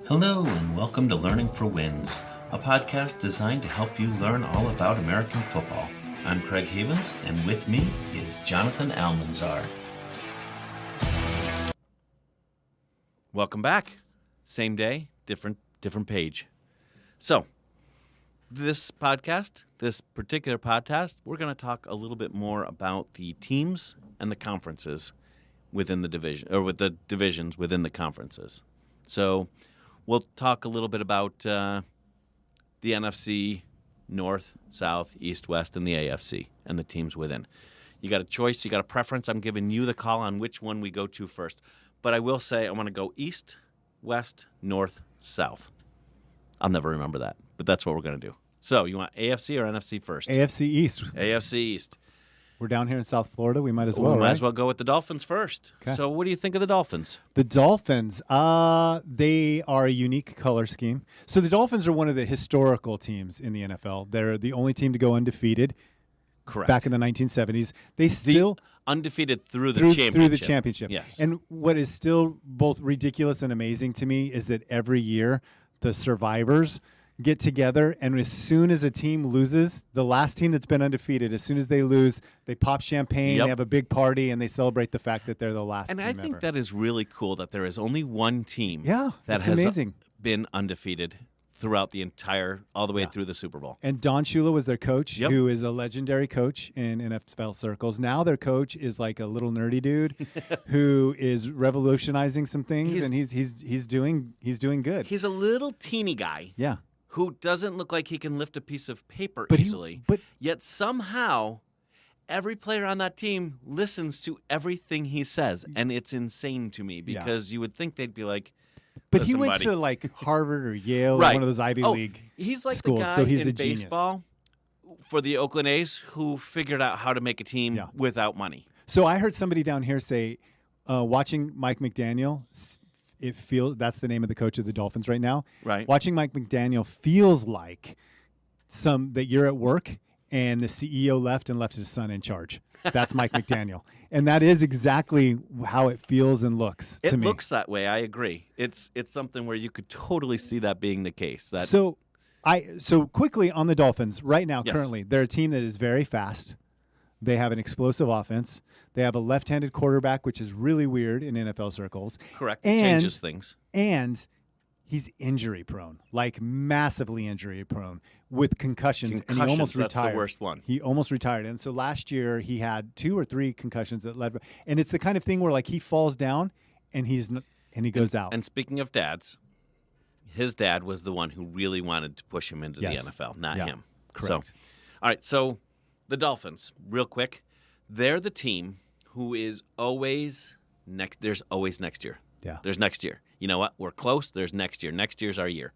Hello and welcome to Learning for Wins, a podcast designed to help you learn all about American football. I'm Craig Havens, and with me is Jonathan Almanzar. Welcome back. Same day, different page. So, this particular podcast, we're going to talk a little bit more about the teams and the conferences within the division, or with the divisions within the conferences. So, we'll talk a little bit about the NFC, North, South, East, West, and the AFC, and the teams within. You got a choice, you got a preference. I'm giving you the call on which one we go to first. But I will say I want to go East, West, North, South. I'll never remember that, but that's what we're going to do. So you want AFC or NFC first? AFC East. AFC East. We're down here in South Florida. We might as well, We might right? as well go with the Dolphins first. Okay. So what do you think of the Dolphins? The Dolphins, they are a unique color scheme. So the Dolphins are one of the historical teams in the NFL. They're the only team to go undefeated. Correct. Back in the 1970s. They still undefeated through the championship. Through the championship. Yes. And what is still both ridiculous and amazing to me is that every year the survivors get together, and as soon as a team loses, the last team that's been undefeated, as soon as they lose, they pop champagne, They have a big party, and they celebrate the fact that they're the last team ever. And I think ever. that is really cool that there is only one team that has amazing. Been undefeated throughout the all the way through the Super Bowl. And Don Shula was their coach, who is a legendary coach in NFL circles. Now their coach is like a little nerdy dude who is revolutionizing some things, and he's doing good. He's a little teeny guy. Yeah. Who doesn't look like he can lift a piece of paper But easily. but yet somehow every player on that team listens to everything he says, and it's insane to me because you would think they'd be like, But he went buddy. to like Harvard or Yale, Right. or one of those Ivy League he's like schools, the guy so he's in a genius. baseball for the Oakland A's who figured out how to make a team without money. So I heard somebody down here say, watching Mike McDaniel, that's the name of the coach of the Dolphins right now. Right. Watching Mike McDaniel feels like that you're at work and the CEO left his son in charge. That's Mike McDaniel. And that is exactly how it feels and looks to me. It looks that way. I agree. It's something where you could totally see that being the case. So quickly on the Dolphins right now, currently, they're a team that is very fast. They have an explosive offense. They have a left-handed quarterback, which is really weird in NFL circles. Correct. It changes things. And he's injury-prone, like massively injury-prone with concussions. And he almost retired. That's the worst one. He almost retired. And so last year he had 2 or 3 concussions that led. And it's the kind of thing where like he falls down and he goes out. And speaking of dads, his dad was the one who really wanted to push him into the NFL, not him. Correct. So, all right. So the Dolphins, real quick, they're the team who is always next. There's always next year. Yeah. There's next year. You know what? We're close. There's next year. Next year's our year.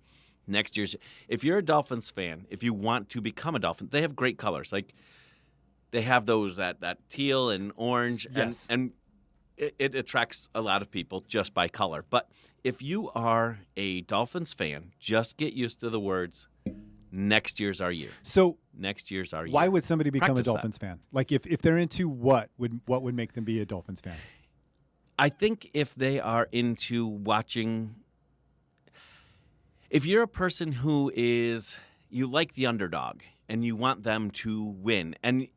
If you're a Dolphins fan, if you want to become a Dolphin, they have great colors. Like they have those that teal and orange, and it attracts a lot of people just by color. But if you are a Dolphins fan, just get used to the words, next year's our year. So next year's our year. Why would somebody become Practice a Dolphins fan? Like if they're into what would make them be a Dolphins fan? I think if they are into watching, if you're a person who you like the underdog and you want them to win, and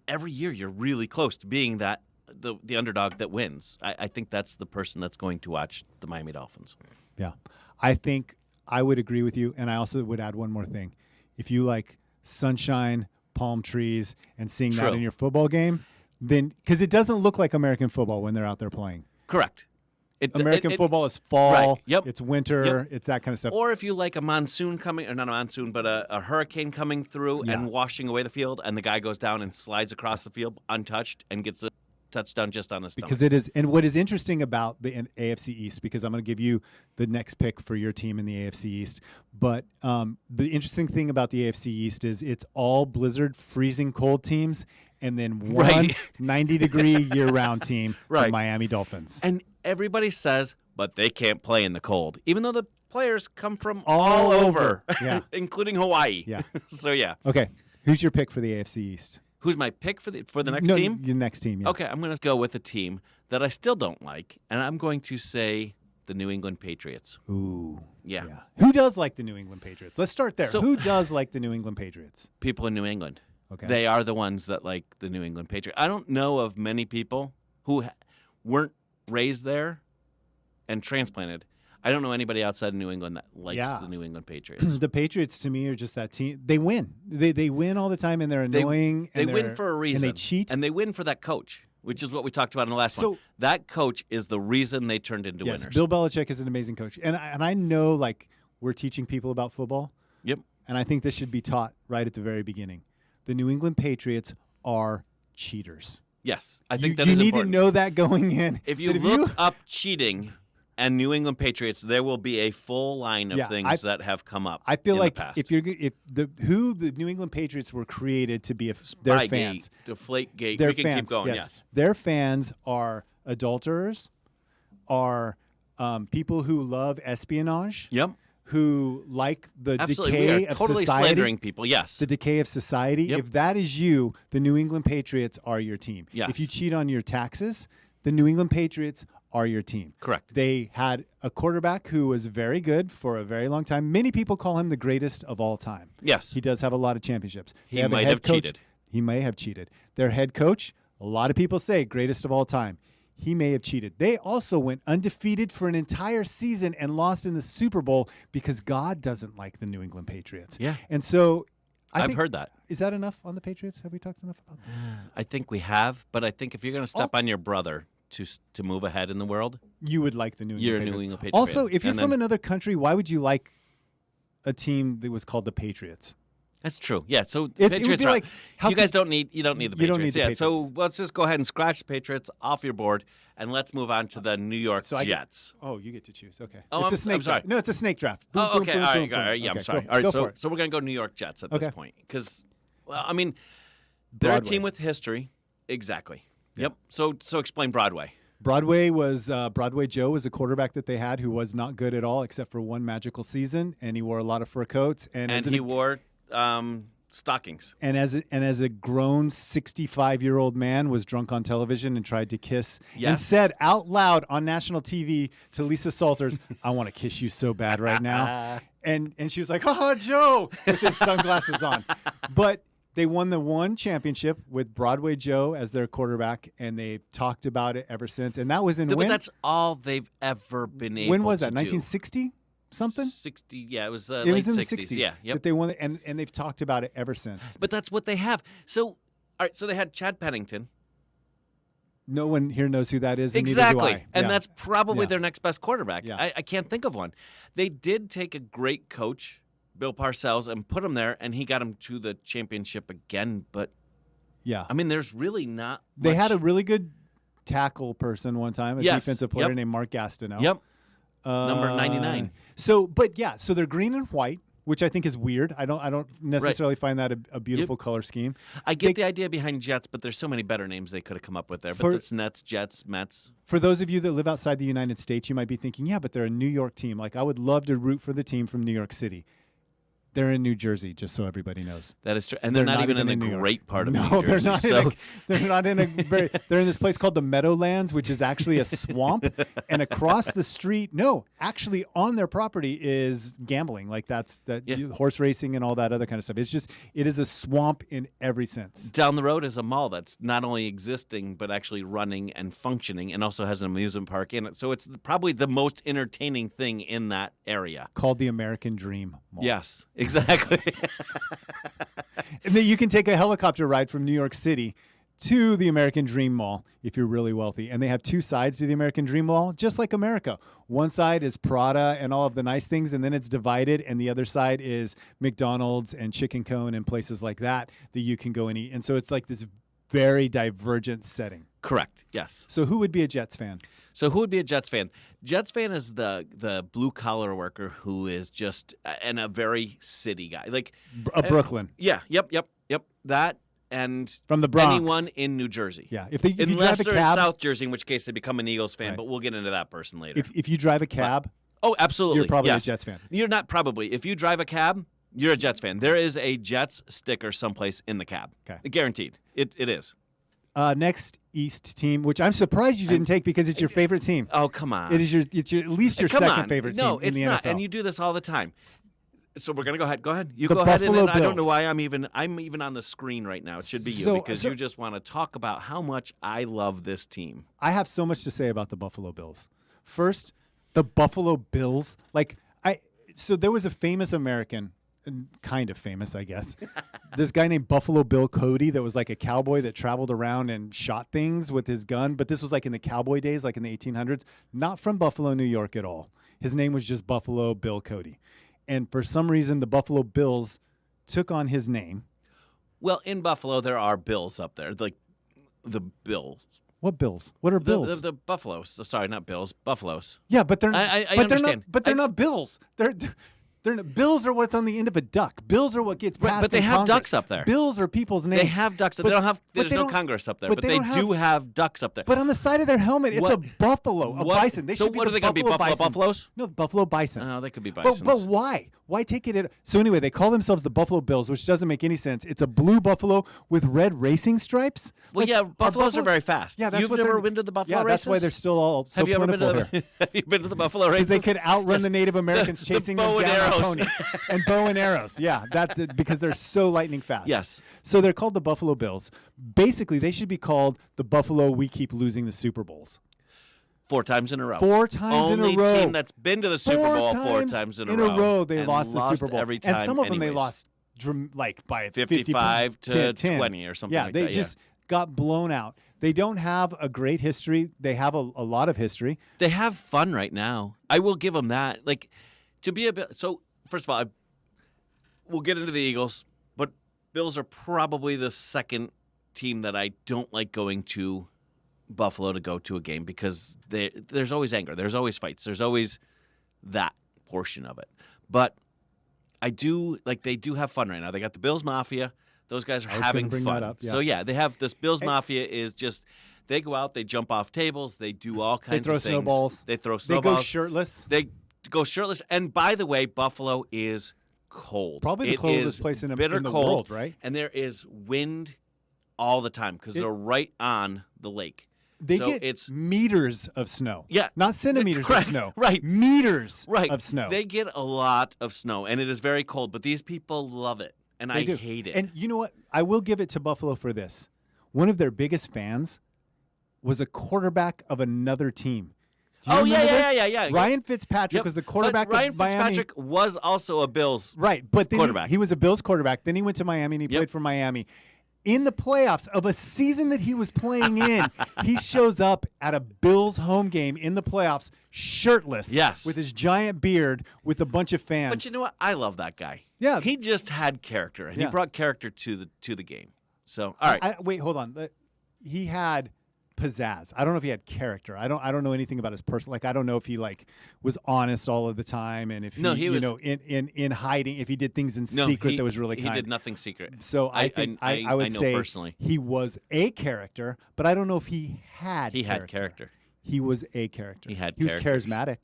every year you're really close to being that the underdog that wins, I think that's the person that's going to watch the Miami Dolphins. Yeah. I think I would agree with you, and I also would add one more thing. If you like sunshine, palm trees, and seeing that in your football game, then because it doesn't look like American football when they're out there playing. Correct. American football is fall. Right. Yep. It's winter. It's that kind of stuff. Or if you like a monsoon coming, or not a monsoon, but a hurricane coming through and washing away the field, and the guy goes down and slides across the field untouched and gets a touchdown just on his stomach. Because it is, and what is interesting about the AFC East, because I'm going to give you the next pick for your team in the AFC East, but the interesting thing about the AFC East is it's all blizzard, freezing cold teams, and then one 90-degree year-round team, the Miami Dolphins. And everybody says, but they can't play in the cold, even though the players come from all over. including Hawaii. Yeah. So, yeah. Okay. Who's your pick for the AFC East? Who's my pick for the next team? Your next team, yeah. Okay, I'm going to go with a team that I still don't like, and I'm going to say the New England Patriots. Ooh. Yeah. Who does like the New England Patriots? Let's start there. So- Who does like the New England Patriots? People in New England. Okay. They are the ones that like the New England Patriots. I don't know of many people who weren't raised there and transplanted. I don't know anybody outside of New England that likes the New England Patriots. The Patriots, to me, are just that team. They win. They win all the time, and they're annoying. They and win for a reason. And they cheat. And they win for that coach, which is what we talked about in the last So- one. That coach is the reason they turned into Yes, winners. Bill Belichick is an amazing coach. And I know, like, we're teaching people about football. Yep. And I think this should be taught right at the very beginning. The New England Patriots are cheaters. Yes. I think that you is need important. to know that going in. If you look up cheating and New England Patriots, there will be a full line of things that have come up. I feel in like the past. if the New England Patriots were created to be their Spygate, fans. Deflategate, Their we can fans, keep going. yes. Yes. Their fans are adulterers, are people who love espionage, Yep. who like the Absolutely. decay We are of totally society. slandering people. Yes. The decay of society. Yep. If that is you, the New England Patriots are your team. Yes. If you cheat on your taxes, the New England Patriots are your team. Correct. They had a quarterback who was very good for a very long time. Many people call him the greatest of all time. Yes. He does have a lot of championships. He They have a might head have coach. cheated. He may have cheated. Their head coach, a lot of people say greatest of all time. He may have cheated. They also went undefeated for an entire season and lost in the Super Bowl because God doesn't like the New England Patriots. Yeah. And so I've think, heard that. Is that enough on the Patriots? Have we talked enough about that? I think we have, but I think if you're going to step on your brother to move ahead in the world, You would like the New England you're a Patriots. New England Patriot. Also, if you're And from then- another country, why would you like a team that was called the Patriots? That's true. Yeah. So It would Patriots be are, like, how you guys could- don't need the You don't Patriots. need the yeah. Patriots. So let's just go ahead and scratch the Patriots off your board, and let's move on to the New York So I get- Jets. Oh, you get to choose. Okay. Oh, it's a I'm snake sorry. draft. No, it's a snake draft. Boom, Oh, boom, okay. boom, All right. boom, boom. All right. Yeah, I'm Okay, sorry. go- All right. go So for it. so we're gonna go New York Jets at Okay. this point because, well, I mean, they're a Broadway. team with history. Exactly. Yep. So explain Broadway. Broadway Joe was a quarterback that they had who was not good at all except for one magical season, and he wore a lot of fur coats. And he wore stockings. And as a grown 65-year-old man was drunk on television and tried to kiss and Yes. said out loud on national TV to Lisa Salters, "I want to kiss you so bad right now." and she was like, "Oh, Joe," with his sunglasses on. But they won the one championship with Broadway Joe as their quarterback, and they've talked about it ever since. And that was in But when? that's all they've ever been able. When was that? to 1960 something? 60. Yeah, it was It late was in the 60s. 60s. Yeah. Yep. That they won, and they've talked about it ever since. But that's what they have. So, all right. So they had Chad Pennington. No one here knows who that is. And neither do Exactly. I. And Yeah. that's probably Yeah. their next best quarterback. Yeah. I can't think of one. They did take a great coach, Bill Parcells, and put him there, and he got him to the championship again. But, Yeah. I mean, there's really not They much. had a really good tackle person one time, a Yes. defensive player Yep. named Mark Gastineau. Yep. Number 99. So they're green and white, which I think is weird. I don't necessarily find that a beautiful color scheme. I get They- the idea behind Jets, but there's so many better names they could have come up with there. But For- it's Nets, Jets, Mets. For those of you that live outside the United States, you might be thinking, yeah, but they're a New York team. Like, I would love to root for the team from New York City. They're in New Jersey, just so everybody knows. That is true. And they're not even in a New York. great part of No, New Jersey. they're not. So They're not in a very. They're in this place called the Meadowlands, which is actually a swamp. And across the street, no, actually on their property is gambling. Like horse racing and all that other kind of stuff. It is a swamp in every sense. down the road is a mall that's not only existing but actually running and functioning, and also has an amusement park in it. So it's probably the most entertaining thing in that area. Called the American Dream Mall. Yes, exactly. And then you can take a helicopter ride from New York City to the American Dream Mall if you're really wealthy. And they have two sides to the American Dream Mall, just like America. One side is Prada and all of the nice things, and then it's divided. And the other side is McDonald's and Chicken Cone and places like that you can go and eat. And so it's like this very divergent setting. Correct. Yes. So who would be a Jets fan? So who would be a Jets fan? Jets fan is the blue collar worker who is just and a very city guy. Like Brooklyn. Yeah. Yep. That and From the Bronx. anyone in New Jersey. Yeah. If you Unless drive a they're in cab, South Jersey, in which case they become an Eagles fan. Right. But we'll get into that person later. if you drive a cab, Oh, absolutely. you're probably yes. a Jets fan. You're not probably. If you drive a cab, you're a Jets fan. There is a Jets sticker someplace in the cab. Okay. Guaranteed. It is. Next East team, which I'm surprised you didn't take because it's your favorite team. Oh, come on. It's at least your Come second on. favorite No, team in it's the not. NFL. And you do this all the time. So we're gonna go ahead. Go ahead. You The go ahead. Buffalo And I don't know Bills. why I'm even on the screen right now. It should be you because you just want to talk about how much I love this team. I have so much to say about the Buffalo Bills. First, the Buffalo Bills. So there was a famous American, kind of famous, I guess. This guy named Buffalo Bill Cody that was like a cowboy that traveled around and shot things with his gun. But this was like in the cowboy days, like in the 1800s. Not from Buffalo, New York at all. His name was just Buffalo Bill Cody. And for some reason, the Buffalo Bills took on his name. Well, in Buffalo, there are Bills up there, like the Bills. What Bills? What are Bills? The Buffaloes. Sorry, not Bills. Buffaloes. Yeah, but they're I but understand. They're not Bills. They're not, Bills are what's on the end of a duck. Bills are what gets passed. But they in have Congress. ducks up there. Bills are people's names. They have ducks. They don't have. There's they no don't- Congress up there, but but they they don't do have ducks up there. But on the side of their helmet, it's a buffalo, a bison. They So should be what the are they going to be? Buffalo Buffalo bison. Buffaloes? No, Buffalo Bison. Oh, they could be bisons. But why? Why take it? So anyway, they call themselves the Buffalo Bills, which doesn't make any sense. It's a blue buffalo with red racing stripes. Well, yeah, buffaloes are very fast. Yeah, that's You've what never they're- been to the buffalo Yeah, races? that's why they're still all so Have you ever been plentiful to here. the? Have you been to the buffalo races? Because they could outrun Yes. the Native Americans The chasing bow them and down on arrows. ponies. And bow and arrows. Yeah, because they're so lightning fast. Yes. So they're called the Buffalo Bills. Basically, they should be called the Buffalo We Keep Losing the Super Bowls. 4 times in a row. 4 times in a Only row. team that's been to the Super Bowl 4 times in a row. They and lost the Super Bowl. every time. And some of them they anyways. lost by 55 to 10. 20 or something Yeah, like they that. just got blown out. They don't have a great history. They have a lot of history. They have fun right now. I will give them that. Like, to be a bit. So, first of all, we'll get into the Eagles, but Bills are probably the second team that I don't like going to Buffalo to go to a game because there's always anger. There's always fights. There's always that portion of it. But I do like they do have fun right now. They got the Bills Mafia. Those guys are I was having gonna bring fun. that up, yeah. So, yeah, they have this Bills Mafia is just they go out, they jump off tables, they do all kinds of They throw things. snowballs. They throw They snowballs. go shirtless. They go shirtless. And by the way, Buffalo is cold. Probably the It coldest is place in bitter the cold, world, right? And there is wind all the time because they're right on the lake. They So get it's meters of snow. Yeah. Not centimeters Correct. of snow. Right. Meters right of snow. They get a lot of snow, and it is very cold. But these people love it, and I do. hate it. And you know what? I will give it to Buffalo for this. One of their biggest fans was a quarterback of another team. Do you remember this? yeah. Ryan Fitzpatrick Yep. was the quarterback But Ryan of Miami. Fitzpatrick was also a Bills. Right, but then quarterback. he was a Bills quarterback. Then he went to Miami and he Yep. played for Miami. In the playoffs of a season that he was playing in, he shows up at a Bills home game in the playoffs shirtless Yes. with his giant beard with a bunch of fans. But you know what? I love that guy. Yeah. He just had character, and Yeah. he brought character to the game. So, all right. Wait, hold on. He had pizzazz. I don't know if he had character. I don't know anything about his person. Like I don't know if he was honest all of the time, and if No, he was- in hiding. If he did things in No, secret he, that was really he kind. did nothing secret. So I think I would know say personally. he was a character, but I don't know if he had. He had character. He was a character. He had He was characters. charismatic.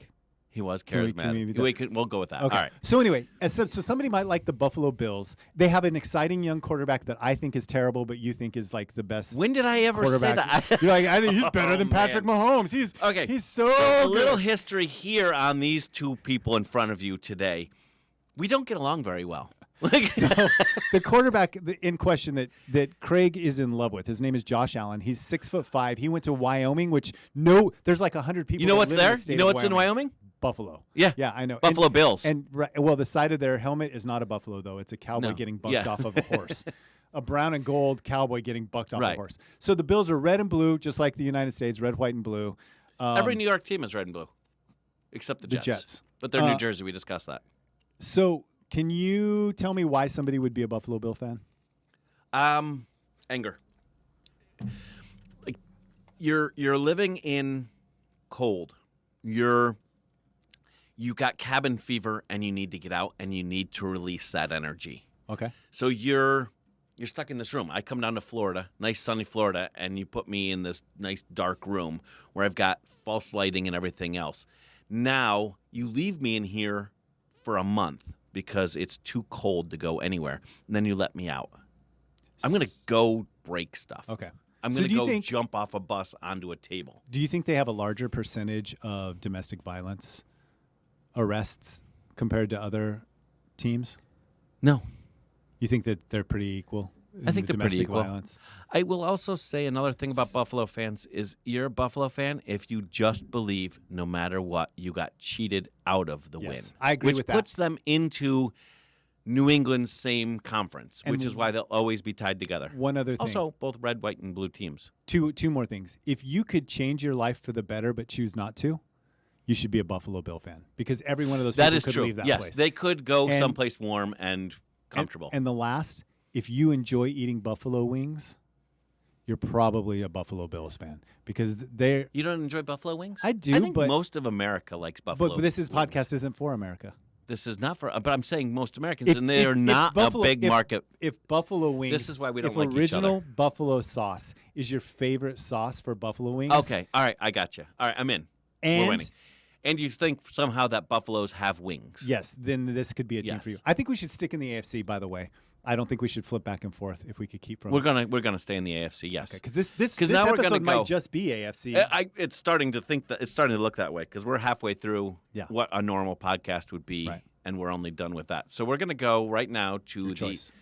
He was Can we charismatic. We'll go with that. Okay. All right. So anyway, so somebody might like the Buffalo Bills. They have an exciting young quarterback that I think is terrible, but you think is like the best. When did I ever say quarterback. that? You're like, I think he's better Oh, than Patrick man. Mahomes. He's Okay. He's so a good. little history here on these two people in front of you today. We don't get along very well. So the quarterback in question that Craig is in love with, his name is Josh Allen. He's 6'5". He went to Wyoming, which there's like 100 people. You know that what's live in there? the state You know of what's in Wyoming? Buffalo. Yeah. Yeah, I know. Buffalo Bills. And well, the side of their helmet is not a buffalo though. It's a cowboy No. getting bucked Yeah. off of a horse. A brown and gold cowboy getting bucked off a Right. horse. So the Bills are red and blue, just like the United States, red, white, and blue. Every New York team is red and blue, except the Jets. But they're New Jersey. We discussed that. So can you tell me why somebody would be a Buffalo Bill fan? Anger. Like you're living in cold. You got cabin fever and you need to get out and you need to release that energy. Okay. So you're stuck in this room. I come down to Florida, nice sunny Florida, and you put me in this nice dark room where I've got false lighting and everything else. Now you leave me in here for a month because it's too cold to go anywhere, and then you let me out. I'm going to go break stuff. Okay. I'm So going do to you go think- jump off a bus onto a table. Do you think they have a larger percentage of domestic violence arrests compared to other teams? No. You think that they're pretty equal? I think in they're pretty domestic equal. violence? I will also say another thing about Buffalo fans is you're a Buffalo fan if you just believe no matter what, you got cheated out of the Yes, win. I agree with that. Which puts them into New England's same conference, And which is why they'll always be tied together. One other thing. Also, both red, white, and blue teams. Two more things. If you could change your life for the better but choose not to, you should be a Buffalo Bill fan because every one of those That people is could true. leave that Yes, place. they could go And- someplace warm and comfortable. And the last, if you enjoy eating buffalo wings, you're probably a Buffalo Bills fan because they're. You don't enjoy buffalo wings? I do, I think but- most of America likes buffalo. But this wings. podcast isn't for America. This is not for. But I'm saying most Americans, and they are not Buffalo- a big market. If buffalo wings, This is why we don't if like each original other. buffalo sauce is your favorite sauce for buffalo wings, Okay, all right, I got you. All right, I'm in. We're And- winning. And you think somehow that buffaloes have wings? yes, then this could be a team Yes. for you. I think we should stick in the AFC. By the way, I don't think we should flip back and forth if we could keep from. We're gonna stay in the AFC. Yes. because this 'Cause now we're gonna episode go- might just be AFC. It's starting to think that it's starting to look that way because we're halfway through Yeah. what a normal podcast would be, Right. and we're only done with that. So we're going to go right now to Your the choice.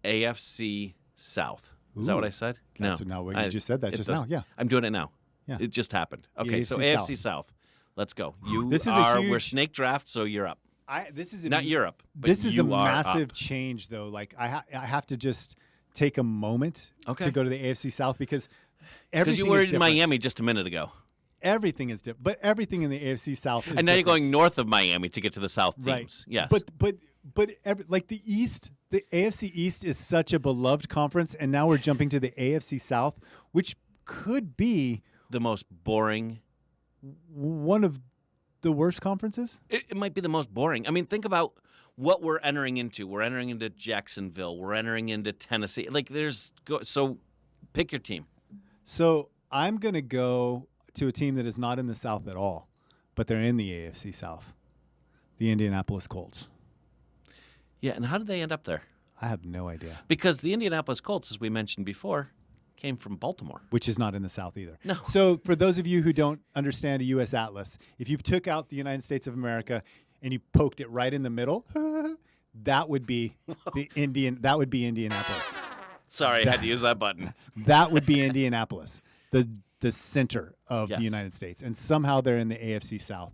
AFC South. Is that what Ooh. I said? That's no, now what you just said that it just does- now. Yeah. I'm doing it now. Yeah. It just happened. Okay, so AFC AFC South. Let's go. You This is a are we're huge- snake draft, so you're up. This is Not Europe. But This is a you are massive up. change, though. Like I have to just take a moment Okay. to go to the AFC South because Because everything you were is in different. Miami just a minute ago, Everything is different, but everything in the AFC South is and now you're different. going north of Miami to get to the South Right. teams. Yes, But like the East, the AFC East is such a beloved conference, and now we're jumping to the AFC South, which could be the most boring. one of the worst conferences. It might be the most boring. I mean, think about what we're entering into. We're entering into Jacksonville. We're entering into Tennessee. Like, so pick your team. So I'm gonna go to a team that is not in the South at all, but they're in the AFC South, the Indianapolis Colts. Yeah, and how did they end up there? I have no idea. Because the Indianapolis Colts, as we mentioned before, came from Baltimore. Which is not in the South either. No. So for those of you who don't understand a U.S. atlas, if you took out the United States of America and you poked it right in the middle, that would be That would be Indianapolis. Sorry, I had to use that button. That would be Indianapolis, the center of Yes. the United States, and somehow they're in the AFC South.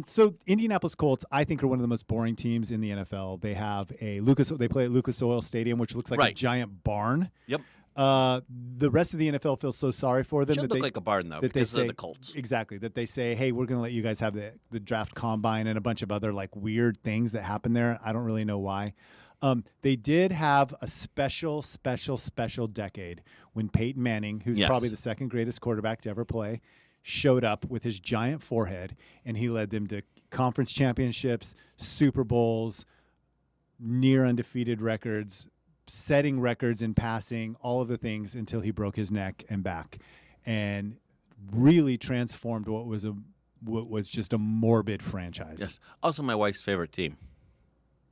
So Indianapolis Colts, I think, are one of the most boring teams in the NFL. They have they play at Lucas Oil Stadium, which looks like a Right. giant barn. Yep. The rest of the NFL feels so sorry for them Should that look they like a barn, though, that because they say of the Colts. exactly that they say, hey, we're going to let you guys have the draft combine and a bunch of other like weird things that happen there. I don't really know why. They did have a special decade when Peyton Manning, who's Yes. probably the second greatest quarterback to ever play, showed up with his giant forehead, and he led them to conference championships, Super Bowls, near undefeated records, setting records in passing, all of the things until he broke his neck and back, and really transformed what was just a morbid franchise. Yes. Also, my wife's favorite team.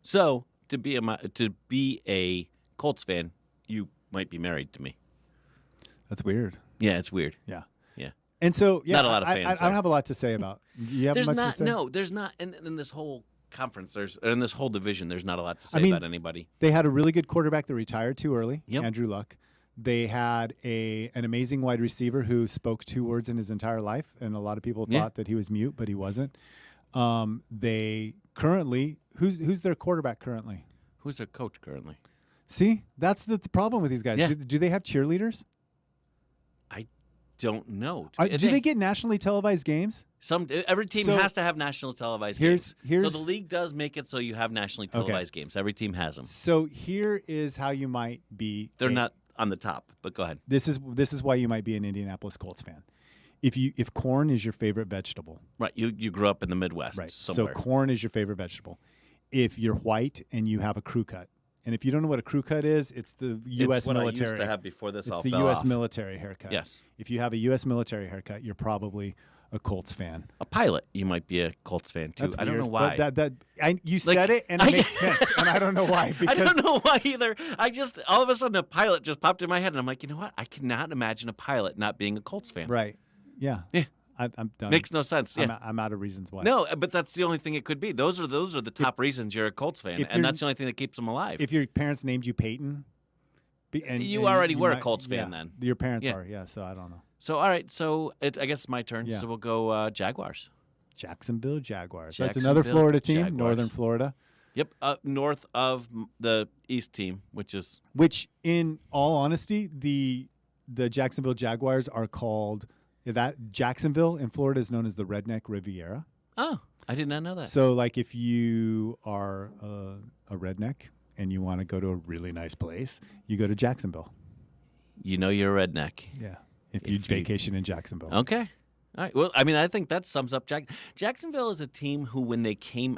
So to be a Colts fan, you might be married to me. That's weird. Yeah, it's weird. Yeah. Yeah. And so, yeah, Not a lot of I fans don't there. have a lot to say about. You have There's much not. to say? No, there's not. In this whole conference, in this whole division, there's not a lot to say I mean, about anybody. They had a really good quarterback that retired too early, Yep. Andrew Luck. They had an amazing wide receiver who spoke 2 words in his entire life, and a lot of people Yeah. thought that he was mute, but he wasn't. They currently, who's their quarterback currently? Who's their coach currently? See, that's the problem with these guys. Yeah. Do they have cheerleaders? I don't know. Do they get nationally televised games? Every team So- has to have national televised Here's- games. So here's- the league does make it so you have nationally televised games. Every team has them. So here is how you might be. They're not on the top, but go ahead. This is why you might be an Indianapolis Colts fan. If corn is your favorite vegetable, Right, you grew up in the Midwest right? somewhere. So corn is your favorite vegetable. If you're white and you have a crew cut, and if you don't know what a crew cut is, it's the U.S. It's what military. I used to have before this It's all the fell U.S. off. military haircut. Yes. If you have a U.S. military haircut, you're probably a Colts fan. A pilot, you might be a Colts fan too. That's I don't weird, know why. But you said it, and it makes sense, and I don't know why. I Because don't know why either. I just all of a sudden a pilot just popped in my head, and I'm like, you know what? I cannot imagine a pilot not being a Colts fan. right, yeah, Yeah. I'm done. Makes no sense. Yeah. I'm out of reasons why. No, but that's the only thing it could be. Those are the top reasons you're a Colts fan, if and you're- that's the only thing that keeps them alive. If your parents named you Peyton, and already were a might- Colts fan yeah, then. Your parents Yeah. are, yeah. So I don't know. So all right, so I guess it's my turn. Yeah. So we'll go Jaguars. Jacksonville Jaguars. That's another Florida team, Jaguars. Northern Florida. Yep, north of the East team, which is Which, in all honesty, the Jacksonville Jaguars are called that Jacksonville in Florida is known as the Redneck Riviera. oh, I did not know that. So, like, if you are a redneck and you want to go to a really nice place, you go to Jacksonville. You know you're a redneck. Yeah, if you vacation in Jacksonville. Okay. All right. Well, I mean, I think that sums up Jacksonville is a team who, when they came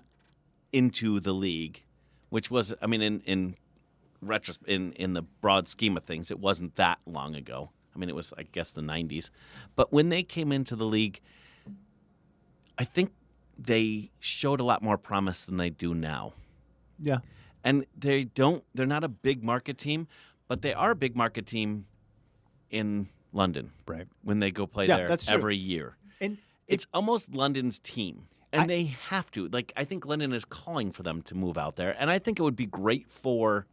into the league, which was, I mean, in the broad scheme of things, it wasn't that long ago. I mean, it was, I guess, the 90s. But when they came into the league, I think they showed a lot more promise than they do now. Yeah. And they're not a big market team, but they are a big market team in London. Right. When they go play Yeah, there that's true. every year. And It's almost London's team. And they have to. Like, I think London is calling for them to move out there. And I think it would be great for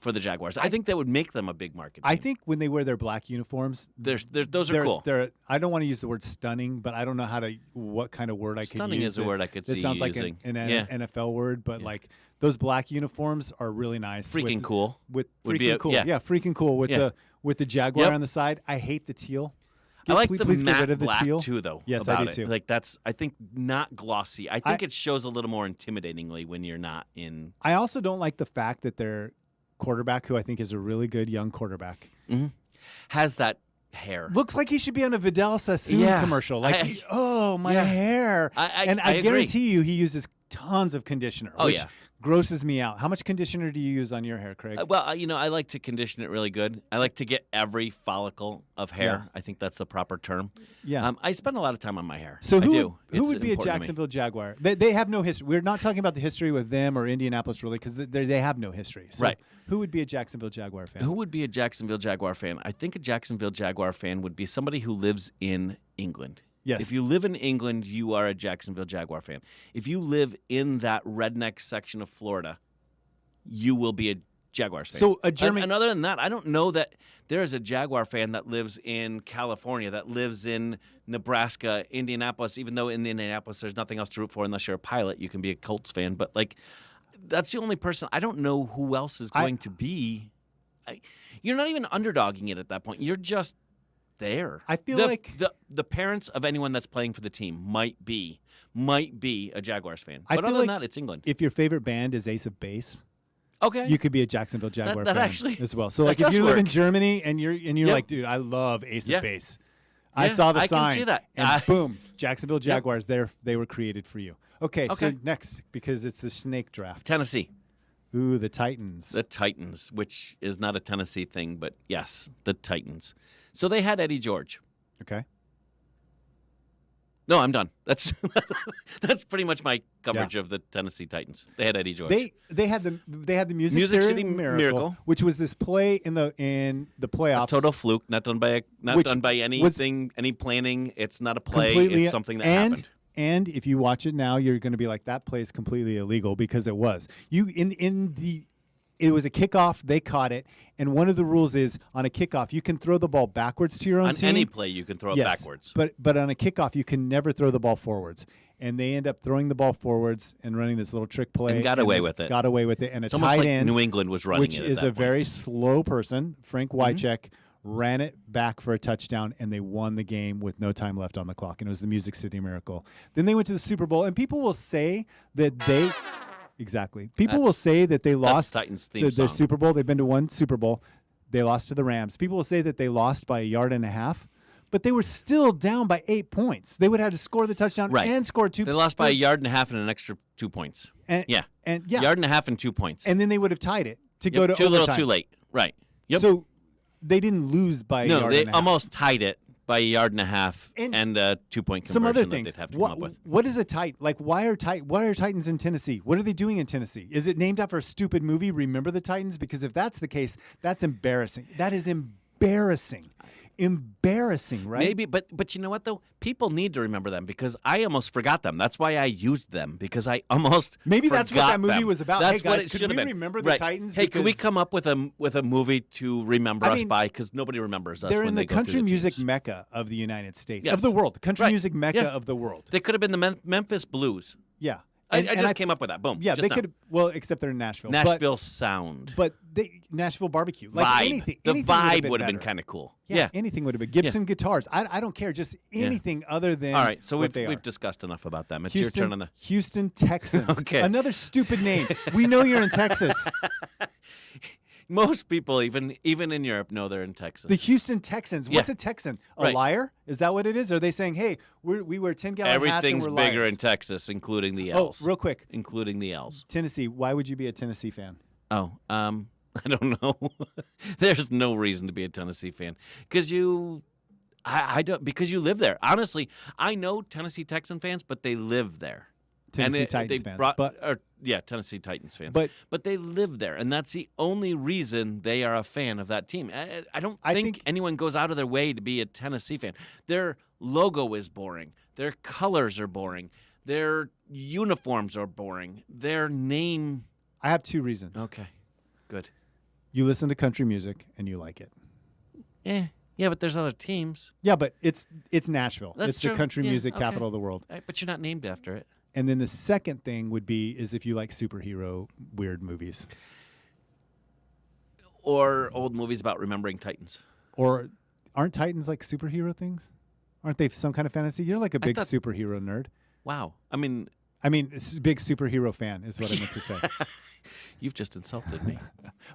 the Jaguars. I think that would make them a big market team. I think when they wear their black uniforms, those are cool. I don't want to use the word stunning, but I don't know what kind of word I could use. Stunning is a word I could see It sounds you like using. an Yeah. NFL word, but like those black uniforms are really nice. Freaking cool. With Would be freaking a- cool. yeah. Yeah, freaking cool with Yeah. the Jaguar Yep. on the side. I hate the teal. I like please, the please get matte rid of the black teal. too, though. Yes, about I do it. too. Like I think not glossy. I think it shows a little more intimidatingly when you're not in. I also don't like the fact that their quarterback, who I think is a really good young quarterback, Has that hair. looks like he should be on a Vidal Sassoon Yeah. commercial. Like, my Yeah. hair. I agree. guarantee you he uses tons of conditioner, Oh, which yeah. grosses me out. How much conditioner do you use on your hair, Craig? Well, I like to condition it really good. I like to get every follicle of hair. Yeah. I think that's the proper term. Yeah. I spend a lot of time on my hair. So I who do. who It's would be a important to me. Jacksonville Jaguar? They have no history. We're not talking about the history with them or Indianapolis really because they have no history. So Right. Who would be a Jacksonville Jaguar fan? Who would be a Jacksonville Jaguar fan? I think a Jacksonville Jaguar fan would be somebody who lives in England. Yes. If you live in England, you are a Jacksonville Jaguar fan. If you live in that redneck section of Florida, you will be a Jaguars fan. So a German- And other than that, I don't know that there is a Jaguar fan that lives in California, that lives in Nebraska, Indianapolis, even though in Indianapolis there's nothing else to root for unless you're a pilot. You can be a Colts fan. But, like, that's the only person. I don't know who else is going to be. You're not even underdogging it at that point. You're just there. I feel like the parents of anyone that's playing for the team might be a Jaguars fan. I But feel other than like that, it's England. if your favorite band is Ace of Base, Okay. you could be a Jacksonville Jaguar that fan actually- as well. So that like if does you live in work. Germany and you're Yep. like, dude, I love Ace Yeah. of Base. I Yeah, saw the I can sign. see that. And boom, Jacksonville Jaguars. They were created for you. Okay, so Okay. next because it's the snake draft. Tennessee. Ooh, the Titans. The Titans, which is not a Tennessee thing, but yes, the Titans. So they had Eddie George. Okay. No, I'm done. That's pretty much my coverage of the Tennessee Titans. They had Eddie George. They had the Music Music City City Miracle, which was this play in the playoffs. Total fluke, not done by Which anything, any planning. It's not a play. Completely- It's something that happened. And if you watch it now, you're going to be like, that play is completely illegal because it was. It was a kickoff. They caught it, and one of the rules is on a kickoff you can throw the ball backwards to your own On team. any play, you can throw it Yes, backwards. but on a kickoff you can never throw the ball forwards. And they end up throwing the ball forwards and running this little trick play And got away this- with it. Got away with it, and a It's almost tight like end, New England was running which it at is that a point. very slow person. Frank Mm-hmm. Wycheck ran it back for a touchdown, and they won the game with no time left on the clock. And it was the Music City Miracle. Then they went to the Super Bowl, and people will say that they exactly. People will say that they lost Titans theme their song. Super Bowl. They've been to one Super Bowl. They lost to the Rams. People will say that they lost by 1.5 yards. But they were still down by 8 points. They would have to score the touchdown Right. and score 2 They lost by 1.5 yards and an extra 2 points. And, Yeah. And yeah. 1.5 yards and 2 points. And then they would have tied it to go Yep, to too little, overtime. too late. Right. Yep. So they didn't lose by a no, yard they and a half. almost tied it by a yard and a half and a 2-point conversion some other that things. they'd have to come up with. What is a Titan? Like, why are Titans in Tennessee? What are they doing in Tennessee? Is it named after a stupid movie, Remember the Titans? Because if that's the case, that's embarrassing. That is embarrassing. Embarrassing, right? Maybe, but you know what though? People need to remember them because I almost forgot them. That's why I used them because I almost maybe that's what that movie was about. That's hey guys, what it could should we have been. remember the Titans? Hey, can we come up with a movie to remember us mean, by? Because nobody remembers us. They're when in they the go country through the music teams. mecca of the United States, Yes. of the world. The country Right. music mecca Yeah. of the world. They could have been the Memphis Blues. Yeah. I just came up with that. Boom. Yeah, just they now. could. Well, except they're in Nashville. Nashville sound. but Nashville barbecue. Like vibe. anything. The anything vibe would have been kind of cool. Yeah, anything would have been. Gibson guitars. I don't care. Just anything other than. All right, so what we've discussed enough about them. It's Houston, your turn on the. Houston Texans. Okay. Another stupid name. We know you're in Texas. Most people, even in Europe, know they're in Texas. The Houston Texans. What's Yeah. a Texan? A Right. liar? Is that what it is? Are they saying, hey, we wear 10-gallon hats and Everything's we're bigger liars? in Texas, including the Oh, L's. real quick. Including the L's. Tennessee. Why would you be a Tennessee fan? Oh, I don't know. There's no reason to be a Tennessee fan because I don't because you live there. Honestly, I know Tennessee Texan fans, but they live there. Tennessee Titans fans. Tennessee Titans fans. But they live there, and that's the only reason they are a fan of that team. I don't think anyone goes out of their way to be a Tennessee fan. Their logo is boring. Their colors are boring. Their uniforms are boring. Their name. I have two reasons. Okay, good. You listen to country music and you like it. Yeah, but there's other teams. Yeah, but it's Nashville. That's it's true. the country Yeah, music okay. capital of the world. But you're not named after it. And then the second thing would be is if you like superhero weird movies. Or old movies about remembering Titans. Or aren't Titans like superhero things? Aren't they some kind of fantasy? You're like a big superhero nerd. Wow. I mean, big superhero fan is what I meant to say. you've just insulted me.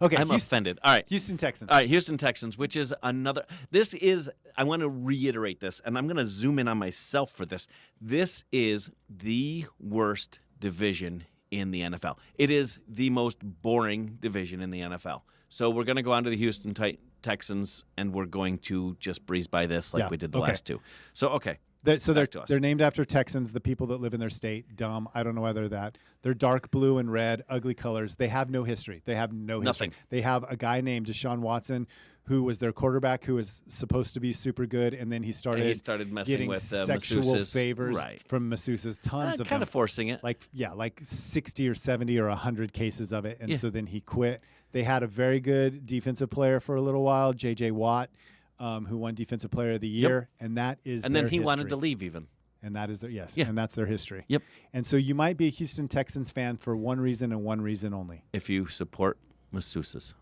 Okay, I'm offended. All right. Houston Texans. All right, Houston Texans, which is another. This is, I want to reiterate this, and I'm going to zoom in on myself for this. This is the worst division in the NFL. It is the most boring division in the NFL. So we're going to go on to the Houston Texans, and we're going to just breeze by this like we did the last two. So, okay. They're named after Texans, the people that live in their state. Dumb. I don't know why they're that. They're dark blue and red, ugly colors. They have no history. They have no history. Nothing. They have a guy named Deshaun Watson who was their quarterback who was supposed to be super good, and then he started messing getting with sexual masseuses. favors Right. from masseuses, tons of kind them. of forcing it. Like 60 or 70 or 100 cases of it, and so then he quit. They had a very good defensive player for a little while, J.J. Watt, who won Defensive Player of the Year, and that is and their then he history. wanted to leave even. And that is their and that's their history. Yep. And so you might be a Houston Texans fan for one reason and one reason only. If you support masseuses.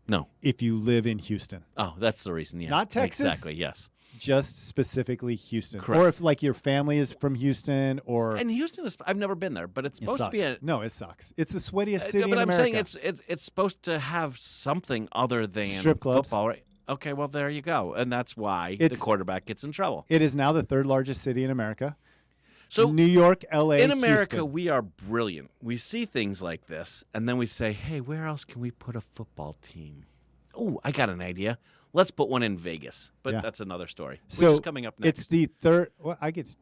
No. If you live in Houston. Oh, that's the reason, yeah. Not Texas? Exactly, yes. Just specifically Houston. Correct. Or if like your family is from Houston or And Houston is, I've never been there, but it's supposed to be a No, it sucks. It's the sweatiest city but in America. I'm saying it's supposed to have something other than Strip clubs. football, right? Okay, well there you go. And that's why the quarterback gets in trouble. It is now the third largest city in America. So New York, LA, in America, Houston. we are brilliant. We see things like this, and then we say, hey, where else can we put a football team? Oh, I got an idea. Let's put one in Vegas. But that's another story, So which is coming up next. It's the third. Well, I get. To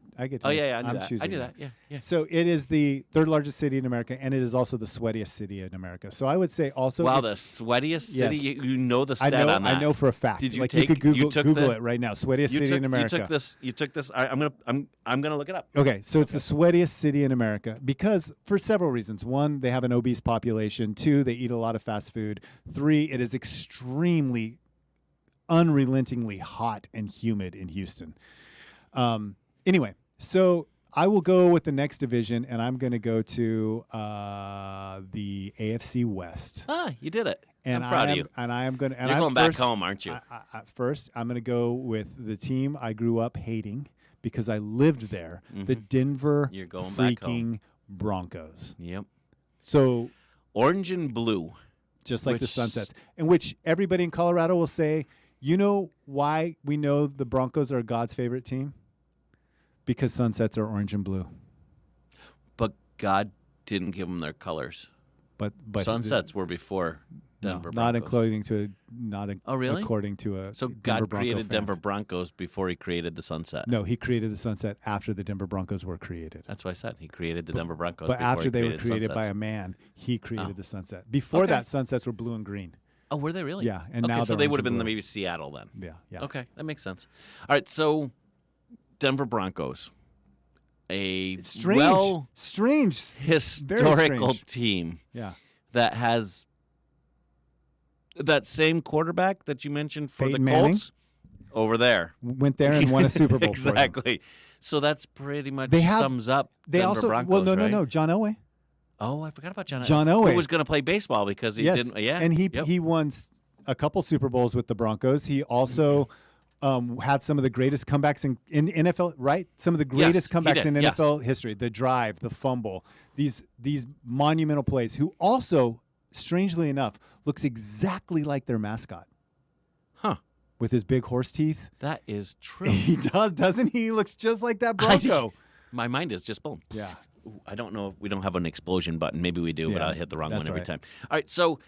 Oh, yeah, I knew I'm that. choosing I knew next. that, yeah. So it is the third largest city in America, and it is also the sweatiest city in America. So I would say also. Wow, the sweatiest city? Yes. You know the stat on that. I know for a fact. Did you like take, you could you took Google the, it right now. Sweatiest city in America. You took this. All right, I'm gonna look it up. Okay, so it's the sweatiest city in America because for several reasons. One, they have an obese population. Two, they eat a lot of fast food. Three, it is extremely, unrelentingly hot and humid in Houston. Anyway, so I will go with the next division, and I'm going to go to the AFC West. Ah, you did it. And I'm proud of you. And I am going to. You're going back home, aren't you? First, I'm going to go with the team I grew up hating because I lived there. The Denver You're going back home. freaking Broncos. Yep. So orange and blue, just like the Sunsets, in which everybody in Colorado will say, you know why we know the Broncos are God's favorite team? Because sunsets are orange and blue. but God didn't give them their colors. But Sunsets were before. Denver not Broncos. Oh, really? according to a So Denver God Bronco created fan. Denver Broncos before he created the sunset. No, he created the sunset after the Denver Broncos were created. That's what I said. He created the Denver Broncos. But before after he they were created created by sunsets. a man, he created the sunset. Before Okay. that, sunsets were blue and green. Oh, were they really? Yeah, and okay, now so they're they orange would have and been blue. maybe Seattle then. Yeah. Okay, that makes sense. All right, so Denver Broncos, a It's strange. well Strange. Very historical strange. team Yeah. that has that same quarterback that you mentioned for Peyton the Manning? Colts over there. Went there and won a Super Bowl for them. Exactly. So that's pretty much They have- sums up They Denver also Broncos, no, right? John Elway. Oh, I forgot about John. John Who Elway. was going to play baseball because he Yes. didn't. Yeah, And Yep. he won a couple Super Bowls with the Broncos. He also had some of the greatest comebacks in NFL, right? Some of the greatest Yes, he comebacks did. in Yes. NFL history. The drive, the fumble, these monumental plays. Who also, strangely enough, looks exactly like their mascot Huh. with his big horse teeth. That is true. He does, doesn't he? He looks just like that Bronco. My mind is just blown. Yeah. Ooh, I don't know if we don't have an explosion button. Maybe we do, but Yeah, I'll hit the wrong one that's every right. time. All right, so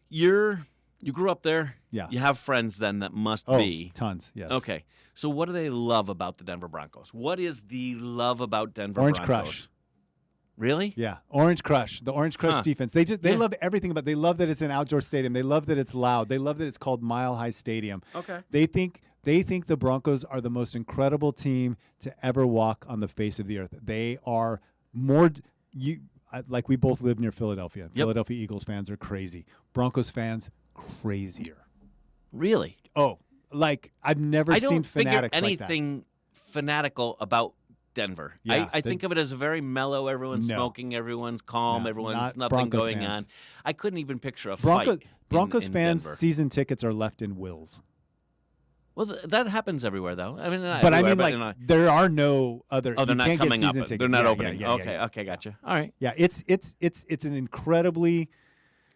you grew up there. Yeah. You have friends then that must Oh, be. tons. Yes. Okay. So what do they love about the Denver Broncos? What is the love about Denver Orange Broncos? Crush. Really? Yeah, Orange Crush, the Orange Crush Huh. defense. They Yeah. love everything about. They love that it's an outdoor stadium. They love that it's loud. They love that it's called Mile High Stadium. Okay. They think the Broncos are the most incredible team to ever walk on the face of the earth. They are more like we both live near Philadelphia. Yep. Philadelphia Eagles fans are crazy. Broncos fans crazier. Really? Oh, like I've never I seen don't figure fanatics like that. anything fanatical about Denver. Yeah, I think of it as a very mellow. Everyone's No. smoking. Everyone's calm. No, everyone's not nothing Broncos going fans. on. I couldn't even picture a Broncos fight. Broncos in fans' Denver. season tickets are left in wills. Well, that happens everywhere, though. I mean, not But I everywhere, mean, but like, there are no other. oh, they're you not can't coming get up. season tickets. They're not Yeah, opening. yeah, Okay, yeah. okay, gotcha. All right. Yeah, it's an incredibly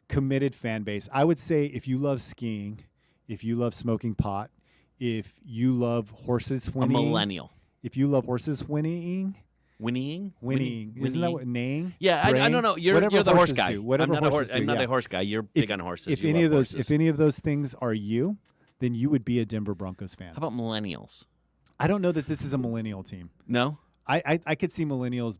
committed fan base. I would say if you love skiing, if you love smoking pot, if you love horses A whinnying, millennial. if you love horses whinnying, isn't that what neighing? Yeah, I Braying? don't know. You're Whatever the horse horses guy. do, whatever I'm not horses do, I'm not yeah. a horse guy. You're big on horses. If You any love of those, horses. if any of those things are you, then you would be a Denver Broncos fan. How about millennials? I don't know that this is a millennial team. No. I could see millennials.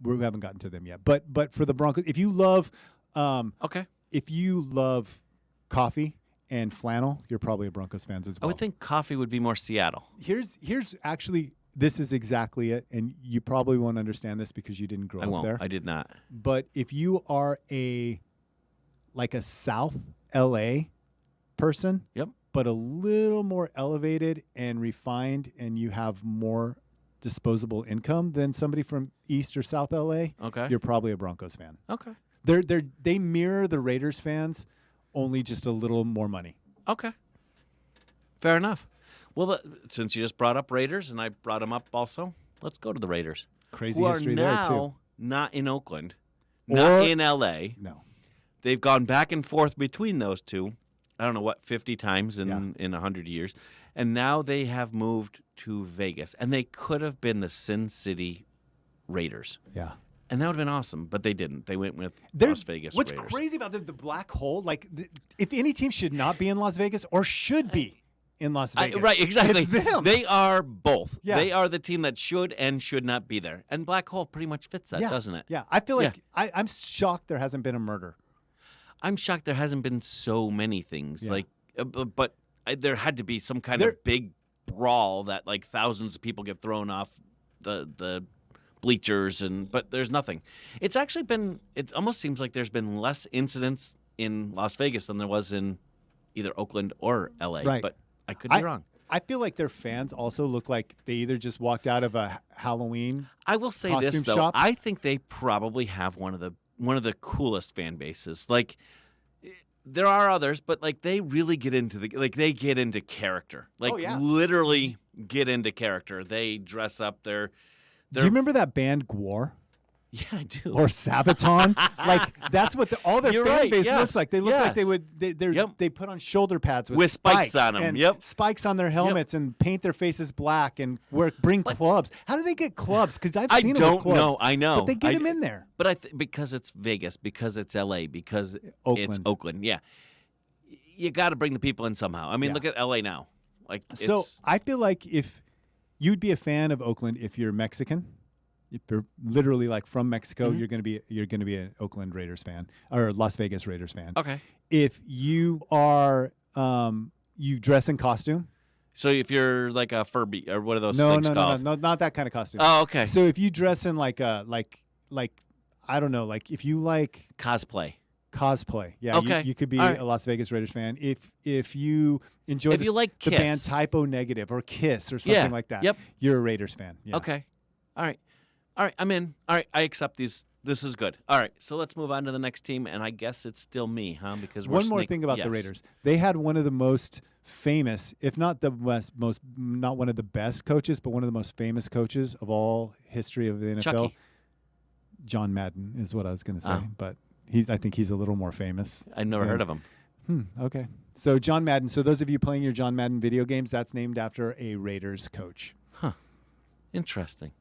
We haven't gotten to them yet, but for the Broncos, if you love, Okay. if you love coffee and flannel, you're probably a Broncos fans as I well. would think coffee would be more Seattle. Here's actually this is exactly it, and you probably won't understand this because you didn't grow I up won't. there. I did not. But if you are a South LA person, Yep. but a little more elevated and refined, and you have more disposable income than somebody from East or South LA, Okay. you're probably a Broncos fan. Okay. They mirror the Raiders fans, only just a little more money. Okay. Fair enough. Well, since you just brought up Raiders and I brought them up also, let's go to the Raiders. Crazy who history are there now too. not in Oakland, Or- not in LA. No. They've gone back and forth between those two. I don't know what 50 times in 100 years, and now they have moved to Vegas, and they could have been the Sin City Raiders, Yeah. and that would have been awesome, but they didn't. They went with Las Vegas What's Raiders. crazy about the black hole, like if any team should not be in Las Vegas or should be in Las Vegas. Right, exactly. It's them. They are both. Yeah. They are the team that should and should not be there, and Black Hole pretty much fits that, yeah. doesn't it? Yeah. I feel like I'm shocked there hasn't been a murder. I'm shocked there hasn't been so many things. Yeah. Like, but there had to be some kind of big brawl that like thousands of people get thrown off the bleachers, but there's nothing. It's actually been. It almost seems like there's been less incidents in Las Vegas than there was in either Oakland or LA. Right. But I could be wrong. I feel like their fans also look like they either just walked out of a Halloween. I will say costume this though. shop. I think they probably have one of the coolest fan bases. Like there are others, but like they really get into they get into character. Like Oh, yeah. literally get into character. They dress up their Do you remember that band Gwar? Yeah, I do. Or Sabaton. Like that's what all their You're fan right, base yes, looks like. They look like yes. they put on shoulder pads With spikes on 'em, and yep. spikes on their helmets and paint their faces black and bring clubs. How do they get clubs? Because I've seen them with clubs. know. I know. But they get them in there. But because it's Vegas, because it's LA, because it's Oakland. Yeah, you got to bring the people in somehow. I mean, look at LA now. Like, so I feel like if you'd be a fan of Oakland if you're Mexican. If you're literally like from Mexico, you're gonna be an Oakland Raiders fan or Las Vegas Raiders fan. Okay. If you are you dress in costume. So if you're like a Furby or what are those things called? No, not that kind of costume. Oh, okay. So if you dress in like I don't know, like if you like cosplay, yeah, okay. you could be right. a Las Vegas Raiders fan. If you enjoy you like the Kiss. band Typo Negative or Kiss or something like that, yep. you're a Raiders fan. Yeah. Okay. All right, I'm in. All right, I accept these. This is good. All right, so let's move on to the next team, and I guess it's still me, huh? Because one more thing about the Raiders, they had one of the most famous, if not the not one of the best coaches, but one of the most famous coaches of all history of the NFL. Chucky. John Madden is what I was going to say, Oh. but I think he's a little more famous. I've never heard of him. Okay, so John Madden. So those of you playing your John Madden video games, that's named after a Raiders coach. Huh. Interesting.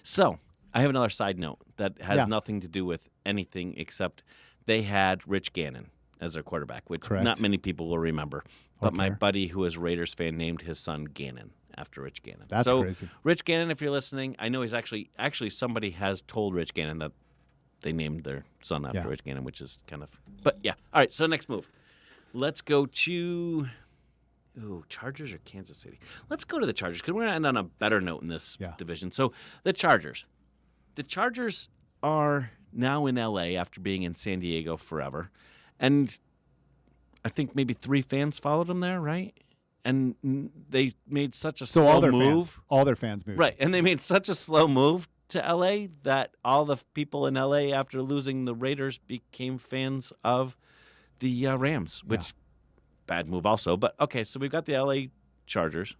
So I have another side note that has nothing to do with anything except they had Rich Gannon as their quarterback, which Correct. not many people will remember. But my buddy who is a Raiders fan named his son Gannon after Rich Gannon. That's crazy. Rich Gannon, if you're listening, I know he's actually somebody has told Rich Gannon that they named their son after Rich Gannon, which is kind of – but, yeah. All right, so next move. Let's go to Chargers or Kansas City? Let's go to the Chargers because we're going to end on a better note in this division. So the Chargers. The Chargers are now in L.A. after being in San Diego forever. And I think maybe 3 fans followed them there, right? And they made such a slow move. All their fans moved. Right, and they made such a slow move to L.A. that all the people in L.A. after losing the Raiders became fans of the Rams, which bad move also. But, okay, so we've got the L.A. Chargers.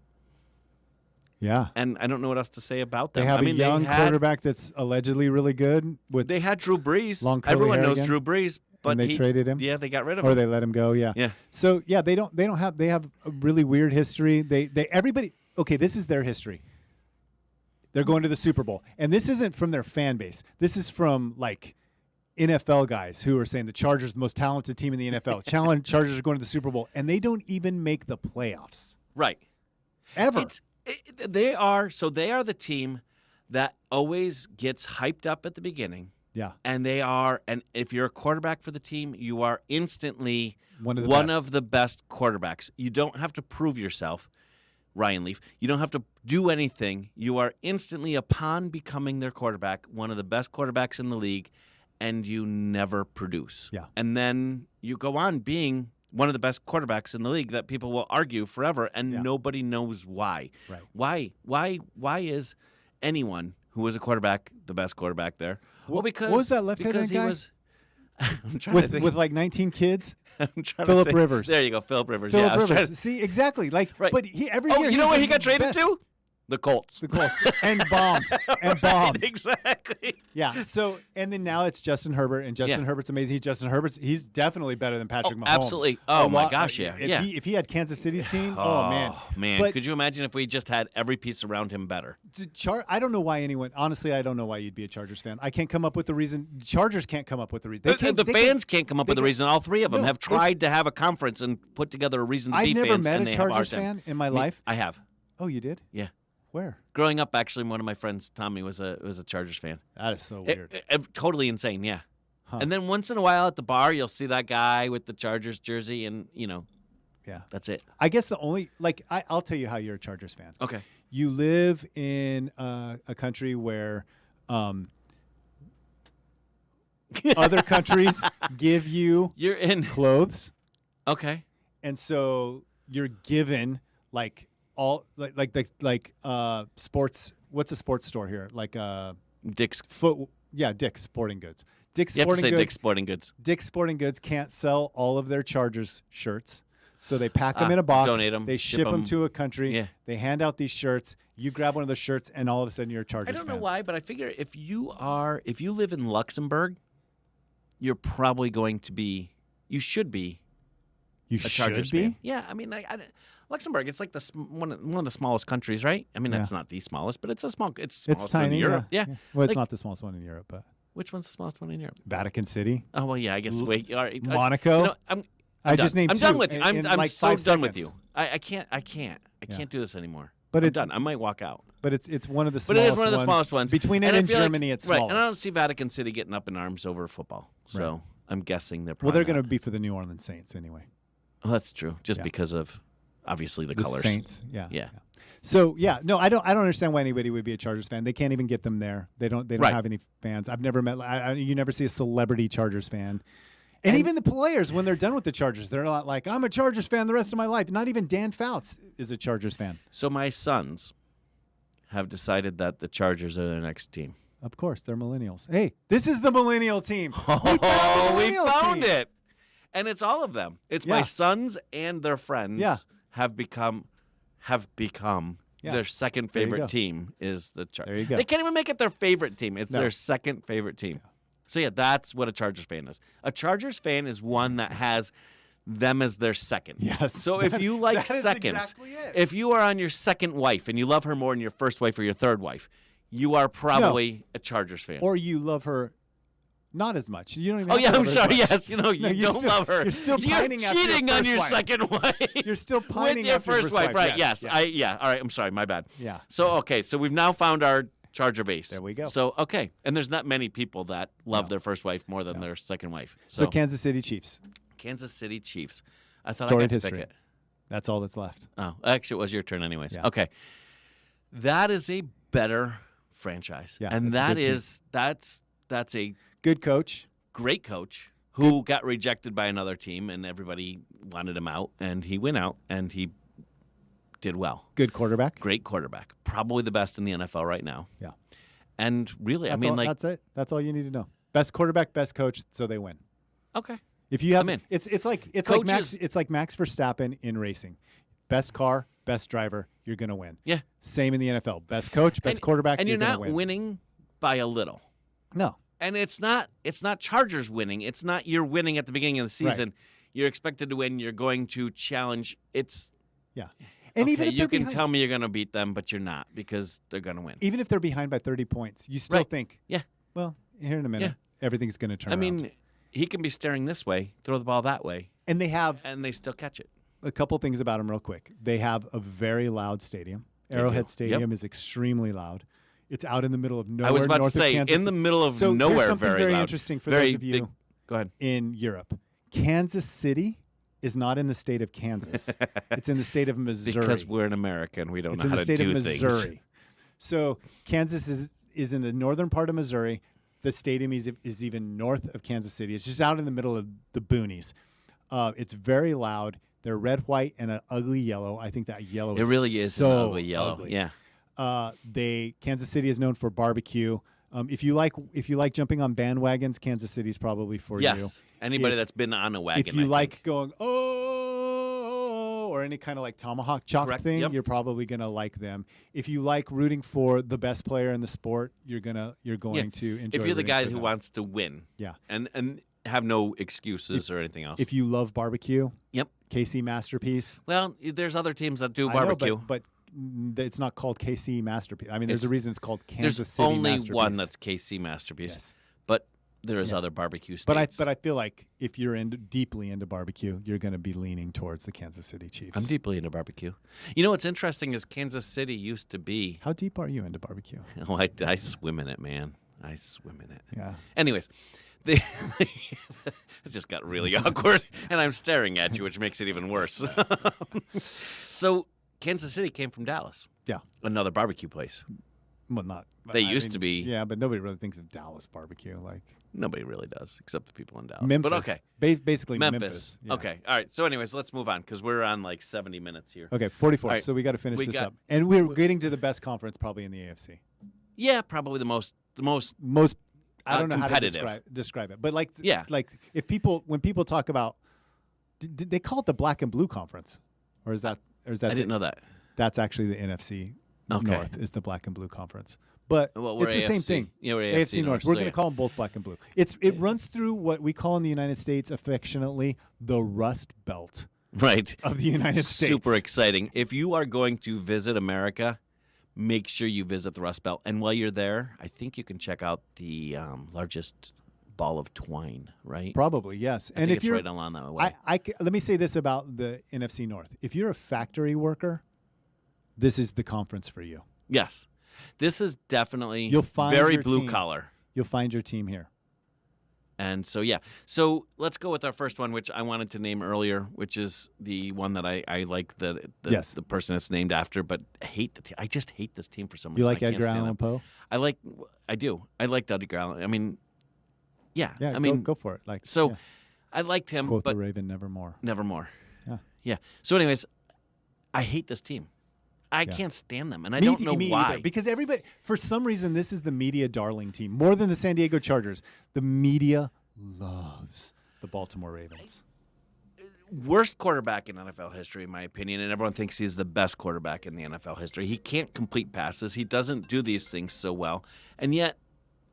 Yeah. And I don't know what else to say about them. They have a young quarterback that's allegedly really good. They had Drew Brees. Long curly Everyone hair knows again. Drew Brees. But and they traded him? Yeah, they got rid of him. him. Or they let him go, yeah. So, yeah, they have a really weird history. Okay, this is their history. They're going to the Super Bowl. And this isn't from their fan base. This is from, like, NFL guys who are saying the Chargers are the most talented team in the NFL. Chargers are going to the Super Bowl. And they don't even make the playoffs. Right. Ever. They are the team that always gets hyped up at the beginning. Yeah. And if you're a quarterback for the team, you are instantly one of the best quarterbacks. You don't have to prove yourself, Ryan Leaf. You don't have to do anything. You are instantly, upon becoming their quarterback, one of the best quarterbacks in the league, and you never produce. Yeah. And then you go on being one of the best quarterbacks in the league that people will argue forever, and nobody knows why. Right. Why is anyone who was a quarterback the best quarterback there? Well, because what was that left-handed guy? I'm trying to think. With like 19 kids? Phillip Rivers. There you go, Phillip Rivers. Phillip Rivers. See, exactly. Like, right. But every year. You know what he got traded to? The Colts. And bombed. Right, exactly. Yeah. So, and then now it's Justin Herbert, and Justin Herbert's amazing. He's definitely better than Patrick Mahomes. Absolutely. Oh, my gosh, yeah. If he had Kansas City's team, man. But, could you imagine if we just had every piece around him better? I don't know why honestly, I don't know why you'd be a Chargers fan. I can't come up with the reason. Chargers can't come up with the reason. The fans can't come up with the reason. All 3 of them have tried to have a conference and put together a reason to be fans. I've never met a Chargers fan in my life. I have. Oh, you did? Yeah. Where? Growing up, actually, one of my friends, Tommy, was a Chargers fan. That is so weird. Totally insane, yeah. Huh. And then once in a while at the bar, you'll see that guy with the Chargers jersey, and that's it. I guess the only I'll tell you how you're a Chargers fan. Okay. You live in a country where other countries give you clothes. Okay. And so you're given sports. What's a sports store here? Dick's Dick's Sporting Goods. Dick's Sporting Goods. Dick's Sporting Goods can't sell all of their Chargers shirts, So they pack them in a box. Donate them. They ship them to a country. Yeah. They hand out these shirts. You grab one of the shirts, and all of a sudden you're a Chargers I don't fan. know why, but I figure if you live in Luxembourg, you're probably going to be. You should be. You A Chargers should be? fan. Yeah, I mean, Luxembourg. It's like one of the smallest countries, right? I mean, it's not the smallest, but it's a small. It's smallest It's tiny. in Europe. Yeah. Well, it's Like- not the smallest one in Europe, but Which one's the smallest one in Europe? Vatican City, Oh well, yeah. I guess. Wait. All right. Monaco. You know, I'm just done. named I'm two done with you. in I'm like so 5 done with seconds. you. I can't do this anymore. But I'm it- done. I might walk out. But it's one of the But smallest it is one of the smallest ones. Between it I and feel like- Germany, it's right. smaller. And I don't see Vatican City getting up in arms over football. So I'm guessing they're Well, probably they're going to not. be for the New Orleans Saints anyway. Oh, that's true. Just Yeah. because of obviously the The colors. Saints, yeah. Yeah. So yeah, no, I don't understand why anybody would be a Chargers fan. They can't even get them there. They don't Right. have any fans. I've never met. You never see a celebrity Chargers fan. And even the players, when they're done with the Chargers, they're not like, I'm a Chargers fan the rest of my life. Not even Dan Fouts is a Chargers fan. So my sons have decided that the Chargers are their next team. Of course, they're millennials. Hey, this is the millennial team. Oh, we millennial found team. it. And it's all of them. It's Yeah. my sons and their friends Yeah. have become Yeah. their second There you favorite go. team is the Chargers. There you go. They can't even make it their favorite team. It's No. their second favorite team. So yeah, that's what a Chargers fan is. A Chargers fan is one that has them as their second. Yes. So if you like that is seconds, exactly it. if you are on your second wife and you love her more than your first wife or your third wife, you are probably a Chargers fan. Or you love her not as much. You don't even Oh have yeah, to I'm love her sorry. as much. Yes, you No, don't still- love her. You're still pining You're after your cheating on first your wife. second wife. You're still pining with your after your first wife, right? Yes. Yeah. All right. I'm sorry. My bad. Yeah. So okay. So we've now found our Charger base. There we go. So okay, and there's not many people that love their first wife more than their second wife. So Kansas City Chiefs. Kansas City Chiefs. I thought Storied I got to history. pick it. That's all that's left. Oh, actually, it was your turn anyways. Yeah. Okay. That is a better franchise. Yeah, And that's a that good team. is that's a Good coach. great coach who got rejected by another team and everybody wanted him out and he went out and he did well. Good quarterback. Great quarterback. Probably the best in the NFL right now. Yeah. And really, That's I mean all, like that's it. That's all you need to know. Best quarterback, best coach, so they win. okay. If you have, I'm in. it's like Coaches- Max. It's like Max Verstappen in racing. Best car, best driver, you're gonna win. Yeah. Same in the NFL. Best coach, best quarterback, and you're gonna not win. winning by a little. No. And it's not Chargers winning. It's not you're winning at the beginning of the season. You're expected to win. You're going to challenge. It's Yeah. And okay, even if you they're can behind, tell me you're going to beat them, but you're not because they're going to win. even if they're behind by 30 points, you still Right. think, Yeah. well, here in a minute, everything's gonna turn I around. mean, he can be staring this way, throw the ball that way, And they have and they still catch it. a couple things about them real quick. They have a very loud stadium. They Arrowhead do. Stadium is extremely loud. It's out in the middle of nowhere. I was about to north of say Kansas. in the middle of So here's nowhere, something very loud. interesting for very those of you big. Go ahead. in Europe. Kansas City is not in the state of Kansas. It's in the state of Missouri. Because we're an American, we don't It's know in how the to state do of things. Missouri. So Kansas is in the northern part of Missouri. The stadium is even north of Kansas City. It's just out in the middle of the boonies. It's very loud. They're red, white, and an ugly yellow. I think that yellow It really is so an ugly yellow. ugly. Yeah. Kansas City is known for barbecue. If you like jumping on bandwagons, Kansas City's probably for you. Yes. Anybody If- that's been on a wagon. If you I like think. going oh or any kind of like tomahawk chop Correct, thing, yep. you're probably gonna like them. If you like rooting for the best player in the sport, you're going to enjoy. if you're the rooting guy for who them. wants to win, Yeah. and have no excuses or anything else. If you love barbecue, Yep. KC Masterpiece. Well, there's other teams that do I know, barbecue. but it's not called KC Masterpiece. I mean, there's a It's- reason it's called Kansas There's City only Masterpiece. one that's KC Masterpiece, Yes. but there is Yeah. other barbecue But states. I feel like if you're deeply into barbecue, you're going to be leaning towards the Kansas City Chiefs. I'm deeply into barbecue. You know what's interesting is Kansas City used to be. How deep are you into barbecue? Oh, I swim in it, man. I swim in it. Yeah. Anyways, it just got really awkward, and I'm staring at you, which makes it even worse. So Kansas City came from Dallas. Yeah. Another barbecue place. Well, not. They used to be. Yeah, but nobody really thinks of Dallas barbecue. Like Nobody really does, except the people in Dallas. Memphis. But okay. Basically Memphis. Yeah. Okay. All right. So, anyways, let's move on because we're on like 70 minutes here. Okay, 44. All right. So we got to finish We this got- up. And we're getting to the best conference probably in the AFC. Yeah, probably the most. Most, I don't know how to competitive. describe it. But like, Yeah. like when people talk about they call it the Black and Blue Conference, or is that I didn't know that. That's actually the NFC Okay. North is the Black and Blue Conference. But Well, we're it's the same AFC. thing. Yeah, we're AFC North. so We're going to yeah. call them both Black and Blue. It runs through what we call in the United States affectionately the Rust Belt Right. of the United States. Super exciting. If you are going to visit America, make sure you visit the Rust Belt. And while you're there, I think you can check out the largest ball of twine, right? Probably, yes. I And think if it's you're right along that way. let me say this about the NFC North. If you're a factory worker, this is the conference for you. Yes. This is definitely You'll find very your blue team. collar. You'll find your team here. And so, yeah. So let's go with our first one, which I wanted to name earlier, which is the one that I like the person it's named after, but I hate the team. I just hate this team for some reason. You like I can't Edgar stand Allan them. Poe? I do. I liked Edgar Allan. I mean, yeah. Yeah, I mean, go for it. Like so yeah. I liked him, Quote but the Raven, nevermore. nevermore. Yeah. Yeah. So, anyways, I hate this team. I Yeah. can't stand them, and I don't know Me why. either, because everybody, for some reason, this is the media darling team more than the San Diego Chargers. The media loves the Baltimore Ravens. Worst quarterback in NFL history, in my opinion, and everyone thinks he's the best quarterback in the NFL history. He can't complete passes. He doesn't do these things so well, and yet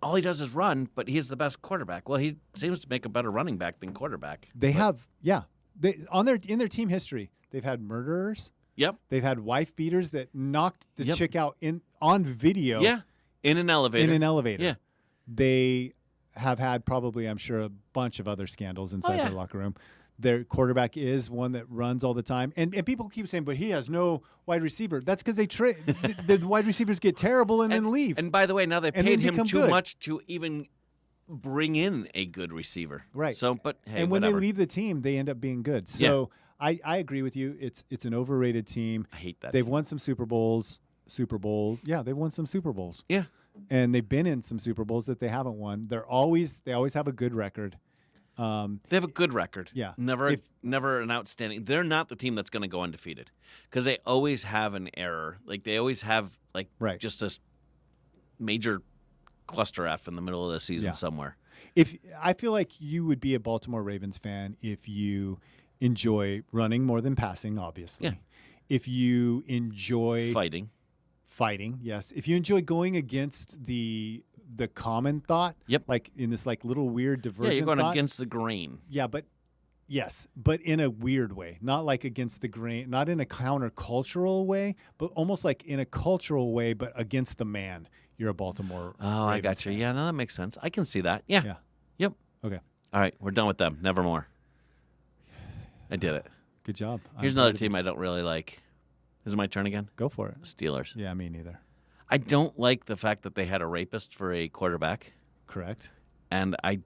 all he does is run. But he's the best quarterback. Well, he seems to make a better running back than quarterback. They have, yeah, in their team history, they've had murderers. Yep. They've had wife beaters that knocked the Yep. chick out on video. Yeah. In an elevator. Yeah. They have had probably, I'm sure, a bunch of other scandals inside yeah. their locker room. Their quarterback is one that runs all the time. And people keep saying, but he has no wide receiver. That's because the wide receivers get terrible and then leave. And by the way, now they And paid then him become too good. much to even bring in a good receiver. Right. So, but hey, and when whatever. they leave the team, they end up being good. So I agree with you. It's an overrated team. I hate that. They've won some Super Bowls. Yeah, they've won some Super Bowls. Yeah. And they've been in some Super Bowls that they haven't won. They always have a good record. They have a good record. Yeah. Never an outstanding. They're not the team that's going to go undefeated because they always have an error. Like they always have just this major cluster F in the middle of the season somewhere. If I feel like you would be a Baltimore Ravens fan if you enjoy running more than passing, obviously. Yeah. If you enjoy Fighting, yes. If you enjoy going against the common thought, Yep. like in this like little weird divergent Yeah, you're going thought. against the grain. Yeah, but in a weird way, not like against the grain, not in a countercultural way, but almost like in a cultural way, but against the man. You're a Baltimore. Oh, I Ravens got you. fan. Yeah, no, that makes sense. I can see that. Yeah. Yeah. Yep. Okay. All right, we're done with them. Nevermore. I did it. Good job. Here's I'm another proud of team I don't really like. Is it my turn again? you. Go for it. Steelers. Yeah, me neither. I don't like the fact that they had a rapist for a quarterback, Correct. and I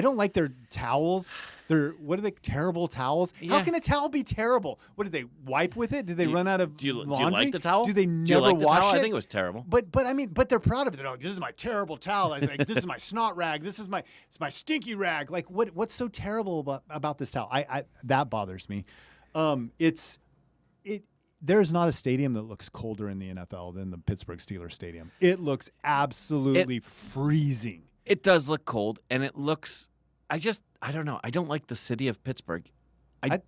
don't like their towels. What are they? Terrible towels. How Yeah. can a towel be terrible? What did they wipe with it? Did they run out of do you laundry? like the towel? Do they Do never you like the wash towel? it? I think it was terrible. But I mean, they're proud of it. They're like, this is my terrible towel. I was like, this is my snot rag. This is it's my stinky rag. Like, what's so terrible about this towel? I that bothers me. There's not a stadium that looks colder in the NFL than the Pittsburgh Steelers stadium. It looks absolutely freezing. It does look cold, and it looks. I don't know. I don't like the city of Pittsburgh. I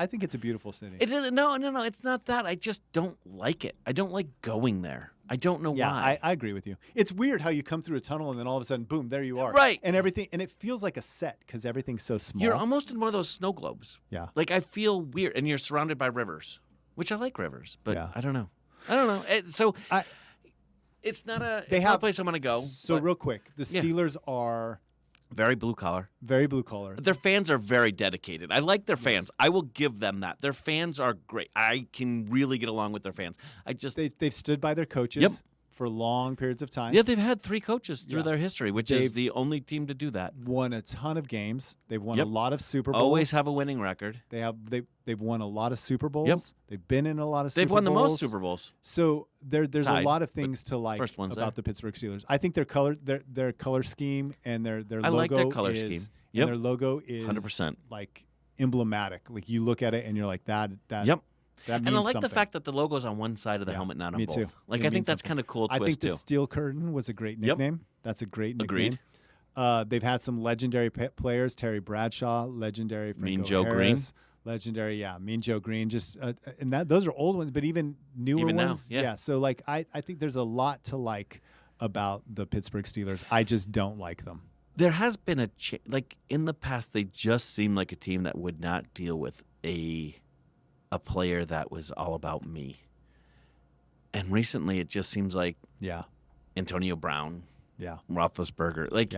think it's a beautiful city. No. It's not that. I just don't like it. I don't like going there. I don't know why. I agree with you. It's weird how you come through a tunnel and then all of a sudden, boom, there you are. Right. And everything, and it feels like a set because everything's so small. You're almost in one of those snow globes. Yeah. Like I feel weird, and you're surrounded by rivers, which I like rivers, but Yeah. I don't know. It's not a place I'm going to go. So but real quick, the Steelers are very blue collar. very blue collar. Their fans are very dedicated. I like their fans. I will give them that. Their fans are great. I can really get along with their fans. They've stood by their coaches Yep. for long periods of time. Yeah, they've had 3 coaches through Yeah. their history, which is the only team to do that. Won a ton of games. They've won Yep. a lot of Super Bowls. Always have a winning record. They've won a lot of Super Bowls. Yep. They've been in a lot of They've Super won the Bowls. most Super Bowls. So there's Tied, a lot of but things to like first one's about there. the Pittsburgh Steelers. I think their color scheme and their I logo like their color is, scheme. and Yep. their logo is 100%. like emblematic. Like you look at it and you're like that Yep. That means And I like something. the fact that the logo's on one side of the Yeah, helmet, not on me both. too. Like It I means think that's something. kind of cool I twist think the too. steel curtain was a great Yep. nickname. That's a great nickname. Agreed. They've had some legendary players: Terry Bradshaw, legendary Franco Mean Joe Harris, legendary, Mean Joe Green. Just and those are old ones, but even newer Even now, ones, yeah. So like, I think there's a lot to like about the Pittsburgh Steelers. I just don't like them. There has been a like in the past, they just seemed like a team that would not deal with a player that was all about me. And recently, it just seems like Antonio Brown, Roethlisberger, like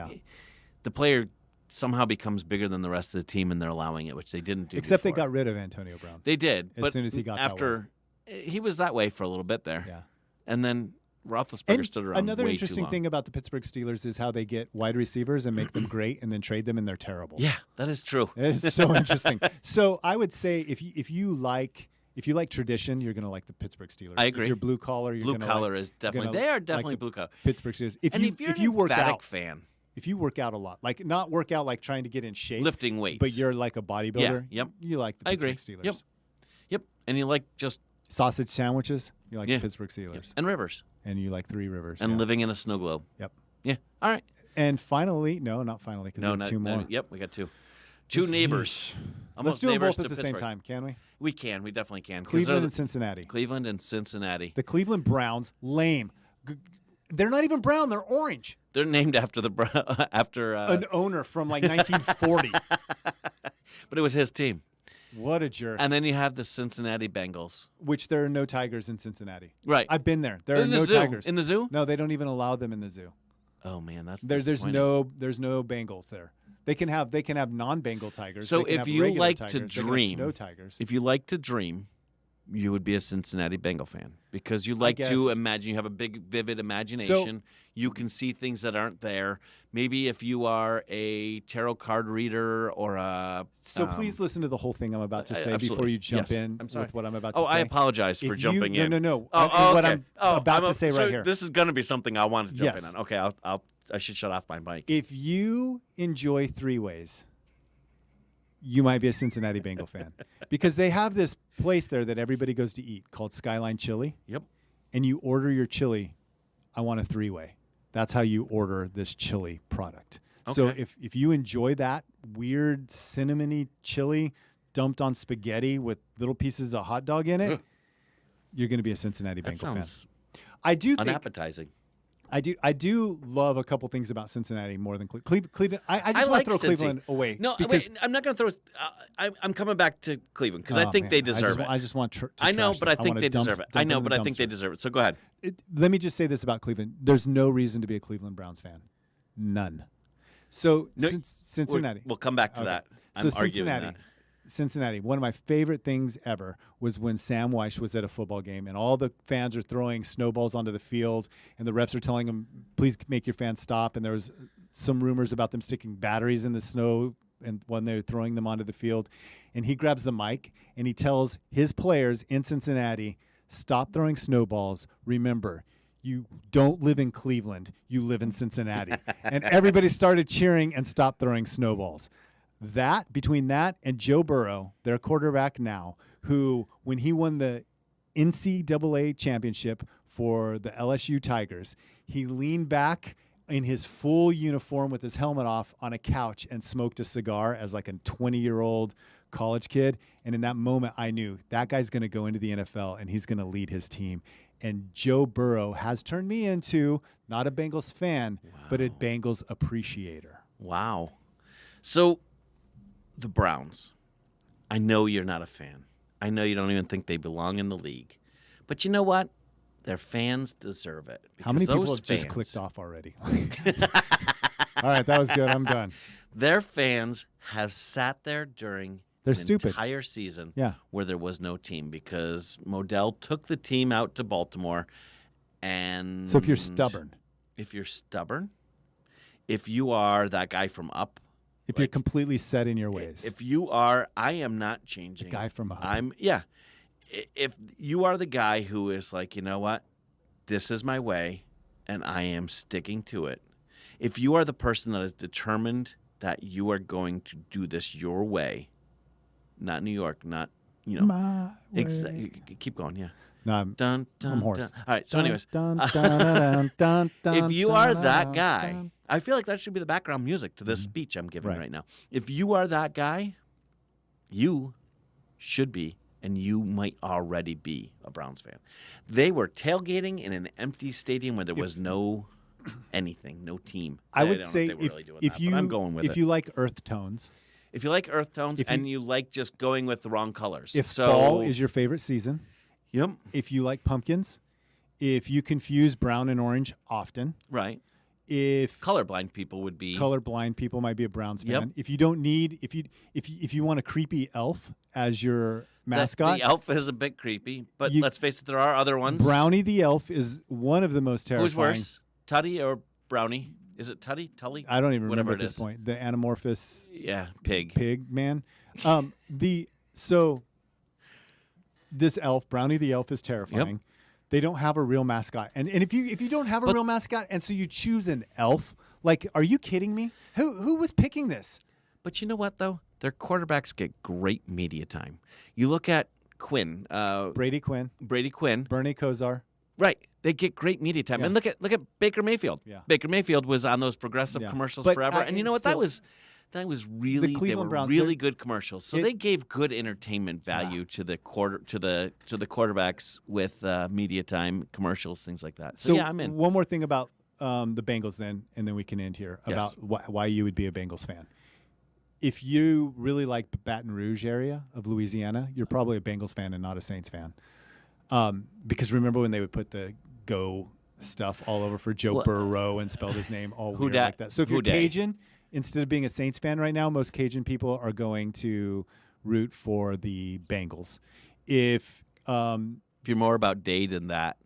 the player somehow becomes bigger than the rest of the team, and they're allowing it, which they didn't do. Except before. they got rid of Antonio Brown. They did, as but soon as he got after that way. He was that way for a little bit there. Yeah, and then Roethlisberger and stood around. another way interesting too long. thing about the Pittsburgh Steelers is how they get wide receivers and make them great, and then trade them, and they're terrible. Yeah, that is true. It's so interesting. So I would say if you like tradition, you're going to like the Pittsburgh Steelers. I agree. If you're blue collar, you're Blue going to collar is definitely. They are definitely like blue collar. Pittsburgh Steelers. And if you're you an work emphatic out, fan, if you work out a lot, like not work out like trying to get in shape, lifting weights, but you're like a bodybuilder. Yep. You like the I Pittsburgh agree. Steelers. Yep. And you like just Sausage sandwiches. You like Yeah. the Pittsburgh Steelers. and rivers And you like Three Rivers. and living in a snow globe. Yep. Yeah. All right. And finally, no, not finally, because we have two more. Yep, we got two. Two neighbors. Let's Almost do them neighbors both at to the same Pittsburgh. time, can we? We can. We definitely can. 'Cause Cleveland they're and Cincinnati. Cleveland and Cincinnati. The Cleveland Browns, lame. They're not even brown; they're orange. They're named after after An owner from like 1940. but it was his team. What a jerk! And then you have the Cincinnati Bengals. Which there are no tigers in Cincinnati. Right. I've been there. There are in the no zoo. tigers In the zoo? No, they don't even allow them in the zoo. Oh man, that's There's disappointing. no Bengals there. They can have non-Bengal tigers. So They can if have you regular like to tigers. They can have dream, snow tigers. If you like to dream, you would be a Cincinnati Bengal fan because you like to guess. imagine. You have a big, vivid imagination. You can see things that aren't there. Maybe if you are a tarot card reader or a Please listen to the whole thing I'm about to say absolutely. before you jump Yes. in I'm sorry. with what I'm about to say. I apologize for jumping in. No. Oh, What okay. I'm about to say so right here. This is going to be something I want to jump in Yes. on. Okay, I should shut off my mic. If you enjoy three-ways, you might be a Cincinnati Bengal fan because they have this place there that everybody goes to eat called Skyline Chili. Yep. And you order your chili, I want a three-way. That's how you order this chili product. So Okay. if you enjoy that weird cinnamony chili dumped on spaghetti with little pieces of hot dog in it, you're going to be a Cincinnati That Bengal fan. sounds I do think unappetizing. I do love a couple things about Cincinnati more than Cleveland. I just want like to throw Cincy. Cleveland away. No, because wait, I'm not going to throw. I'm coming back to Cleveland because I think they deserve it. I just want to I know, trash but them. I think wanna they dump- deserve it. dump I them know, in the but I think they dumpster. deserve it. So go ahead. Let me just say this about Cleveland. There's no reason to be a Cleveland Browns fan. None. So No, Cincinnati. We'll come back to Okay. that. So I'm arguing that. Cincinnati. One of my favorite things ever was when Sam Weish was at a football game and all the fans are throwing snowballs onto the field and the refs are telling them, please make your fans stop. And there was some rumors about them sticking batteries in the snow and when they're throwing them onto the field. And he grabs the mic and he tells his players in Cincinnati, stop throwing snowballs. Remember, you don't live in Cleveland. You live in Cincinnati. And everybody started cheering and stopped throwing snowballs. Between that and Joe Burrow, their quarterback now, who, when he won the NCAA championship for the LSU Tigers, he leaned back in his full uniform with his helmet off on a couch and smoked a cigar as like a 20-year-old college kid. And in that moment, I knew that guy's going to go into the NFL and he's going to lead his team. And Joe Burrow has turned me into not a Bengals fan, but a Bengals appreciator. Wow. So the Browns, I know you're not a fan. I know you don't even think they belong in the league. But you know what? Their fans deserve it. How many people those have just fans- clicked off already? All right, that was good. I'm done. Their fans have sat there during They're an stupid. entire season Yeah. where there was no team because Modell took the team out to Baltimore. And So if you're stubborn, if you are that guy from Up, if you're completely set in your ways, if you are, I am not changing. the guy from Up. If you are the guy who is like, you know what, this is my way, and I am sticking to it. If you are the person that is determined that you are going to do this your way, not New York, not My way. keep going, yeah. No, I'm hoarse. Dun. All right. So, anyways, Dun, dun, dun, dun, dun, if you dun, are dun, that dun, guy, dun. I feel like that should be the background music to this speech I'm giving right now. If you are that guy, you should be, and you might already be, a Browns fan. They were tailgating in an empty stadium where there was no anything, no team. I would don't know say if they were really doing if that, you but I'm going with if it. you like earth tones, If you like earth tones and you like just going with the wrong colors. if fall is your favorite season, Yep. if you like pumpkins, if you confuse brown and orange often, Right. if Colorblind people would be. colorblind people might be a Browns fan. Yep. If you don't need if you want a creepy elf as your mascot, The elf is a bit creepy, but You- let's face it, there are other ones. Brownie the elf is one of the most terrifying. Who's worse, Tutty or Brownie? Is it Tutty? Tully? I don't even Whatever remember at it this is. point. The anamorphous Yeah, pig. pig man. So this elf, Brownie the elf, is terrifying. They don't have a real mascot, and if you don't have a real mascot, and so you choose an elf, like, are you kidding me? Who was picking this? But you know what, though? Their quarterbacks get great media time. You look at Quinn, Brady Quinn, Brady Quinn. Bernie Kosar. Right. They get great media time. Yeah. And look at Baker Mayfield. Yeah. Baker Mayfield was on those progressive Yeah. commercials But forever. And you know what? still- that was really they Cleveland were Browns, really they're- good commercials. So they gave good entertainment value to the quarterbacks with media time, commercials, things like that. So yeah, I'm in. One more thing about the Bengals then, and then we can end here Yes. about why you would be a Bengals fan. If you really like the Baton Rouge area of Louisiana, you're probably a Bengals fan and not a Saints fan. Because remember when they would put the go stuff all over for Joe Burrow and spelled his name all weird like that. So if you're Cajun, instead of being a Saints fan right now, most Cajun people are going to root for the Bengals. If you're more about day than that.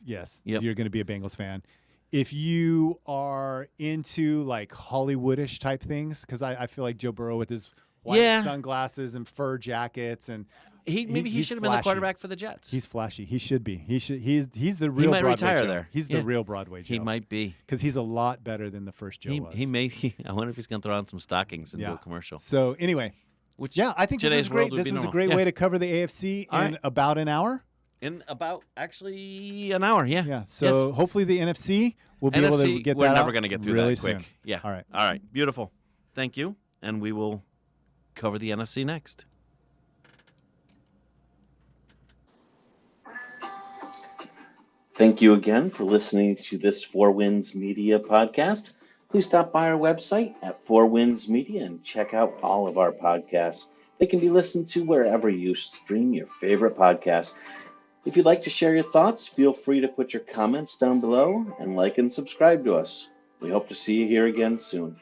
yes, Yep. you're going to be a Bengals fan. If you are into like Hollywoodish type things, because I feel like Joe Burrow with his white sunglasses and fur jackets and He he's should have been the flashy. quarterback for the Jets. He's flashy. He should be. He's the real. might Broadway retire Joe. there. He's the real Broadway Joe. He might be. because he's a lot better than the first Joe was. He may. I wonder if he's going to throw on some stockings and do Yeah. a commercial. So anyway, Which I think this today's was great. world would This be was a normal. great Yeah. way to cover the AFC All in right. about an hour. In about actually an hour. Yeah. Yeah. So hopefully the NFC will be able to NFC, get we're that never out going to get through really that quick. soon. Yeah. All right. All right. Beautiful. Thank you. And we will cover the NFC next. Thank you again for listening to this Four Winds Media podcast. Please stop by our website at Four Winds Media and check out all of our podcasts. They can be listened to wherever you stream your favorite podcasts. If you'd like to share your thoughts, feel free to put your comments down below and like and subscribe to us. We hope to see you here again soon.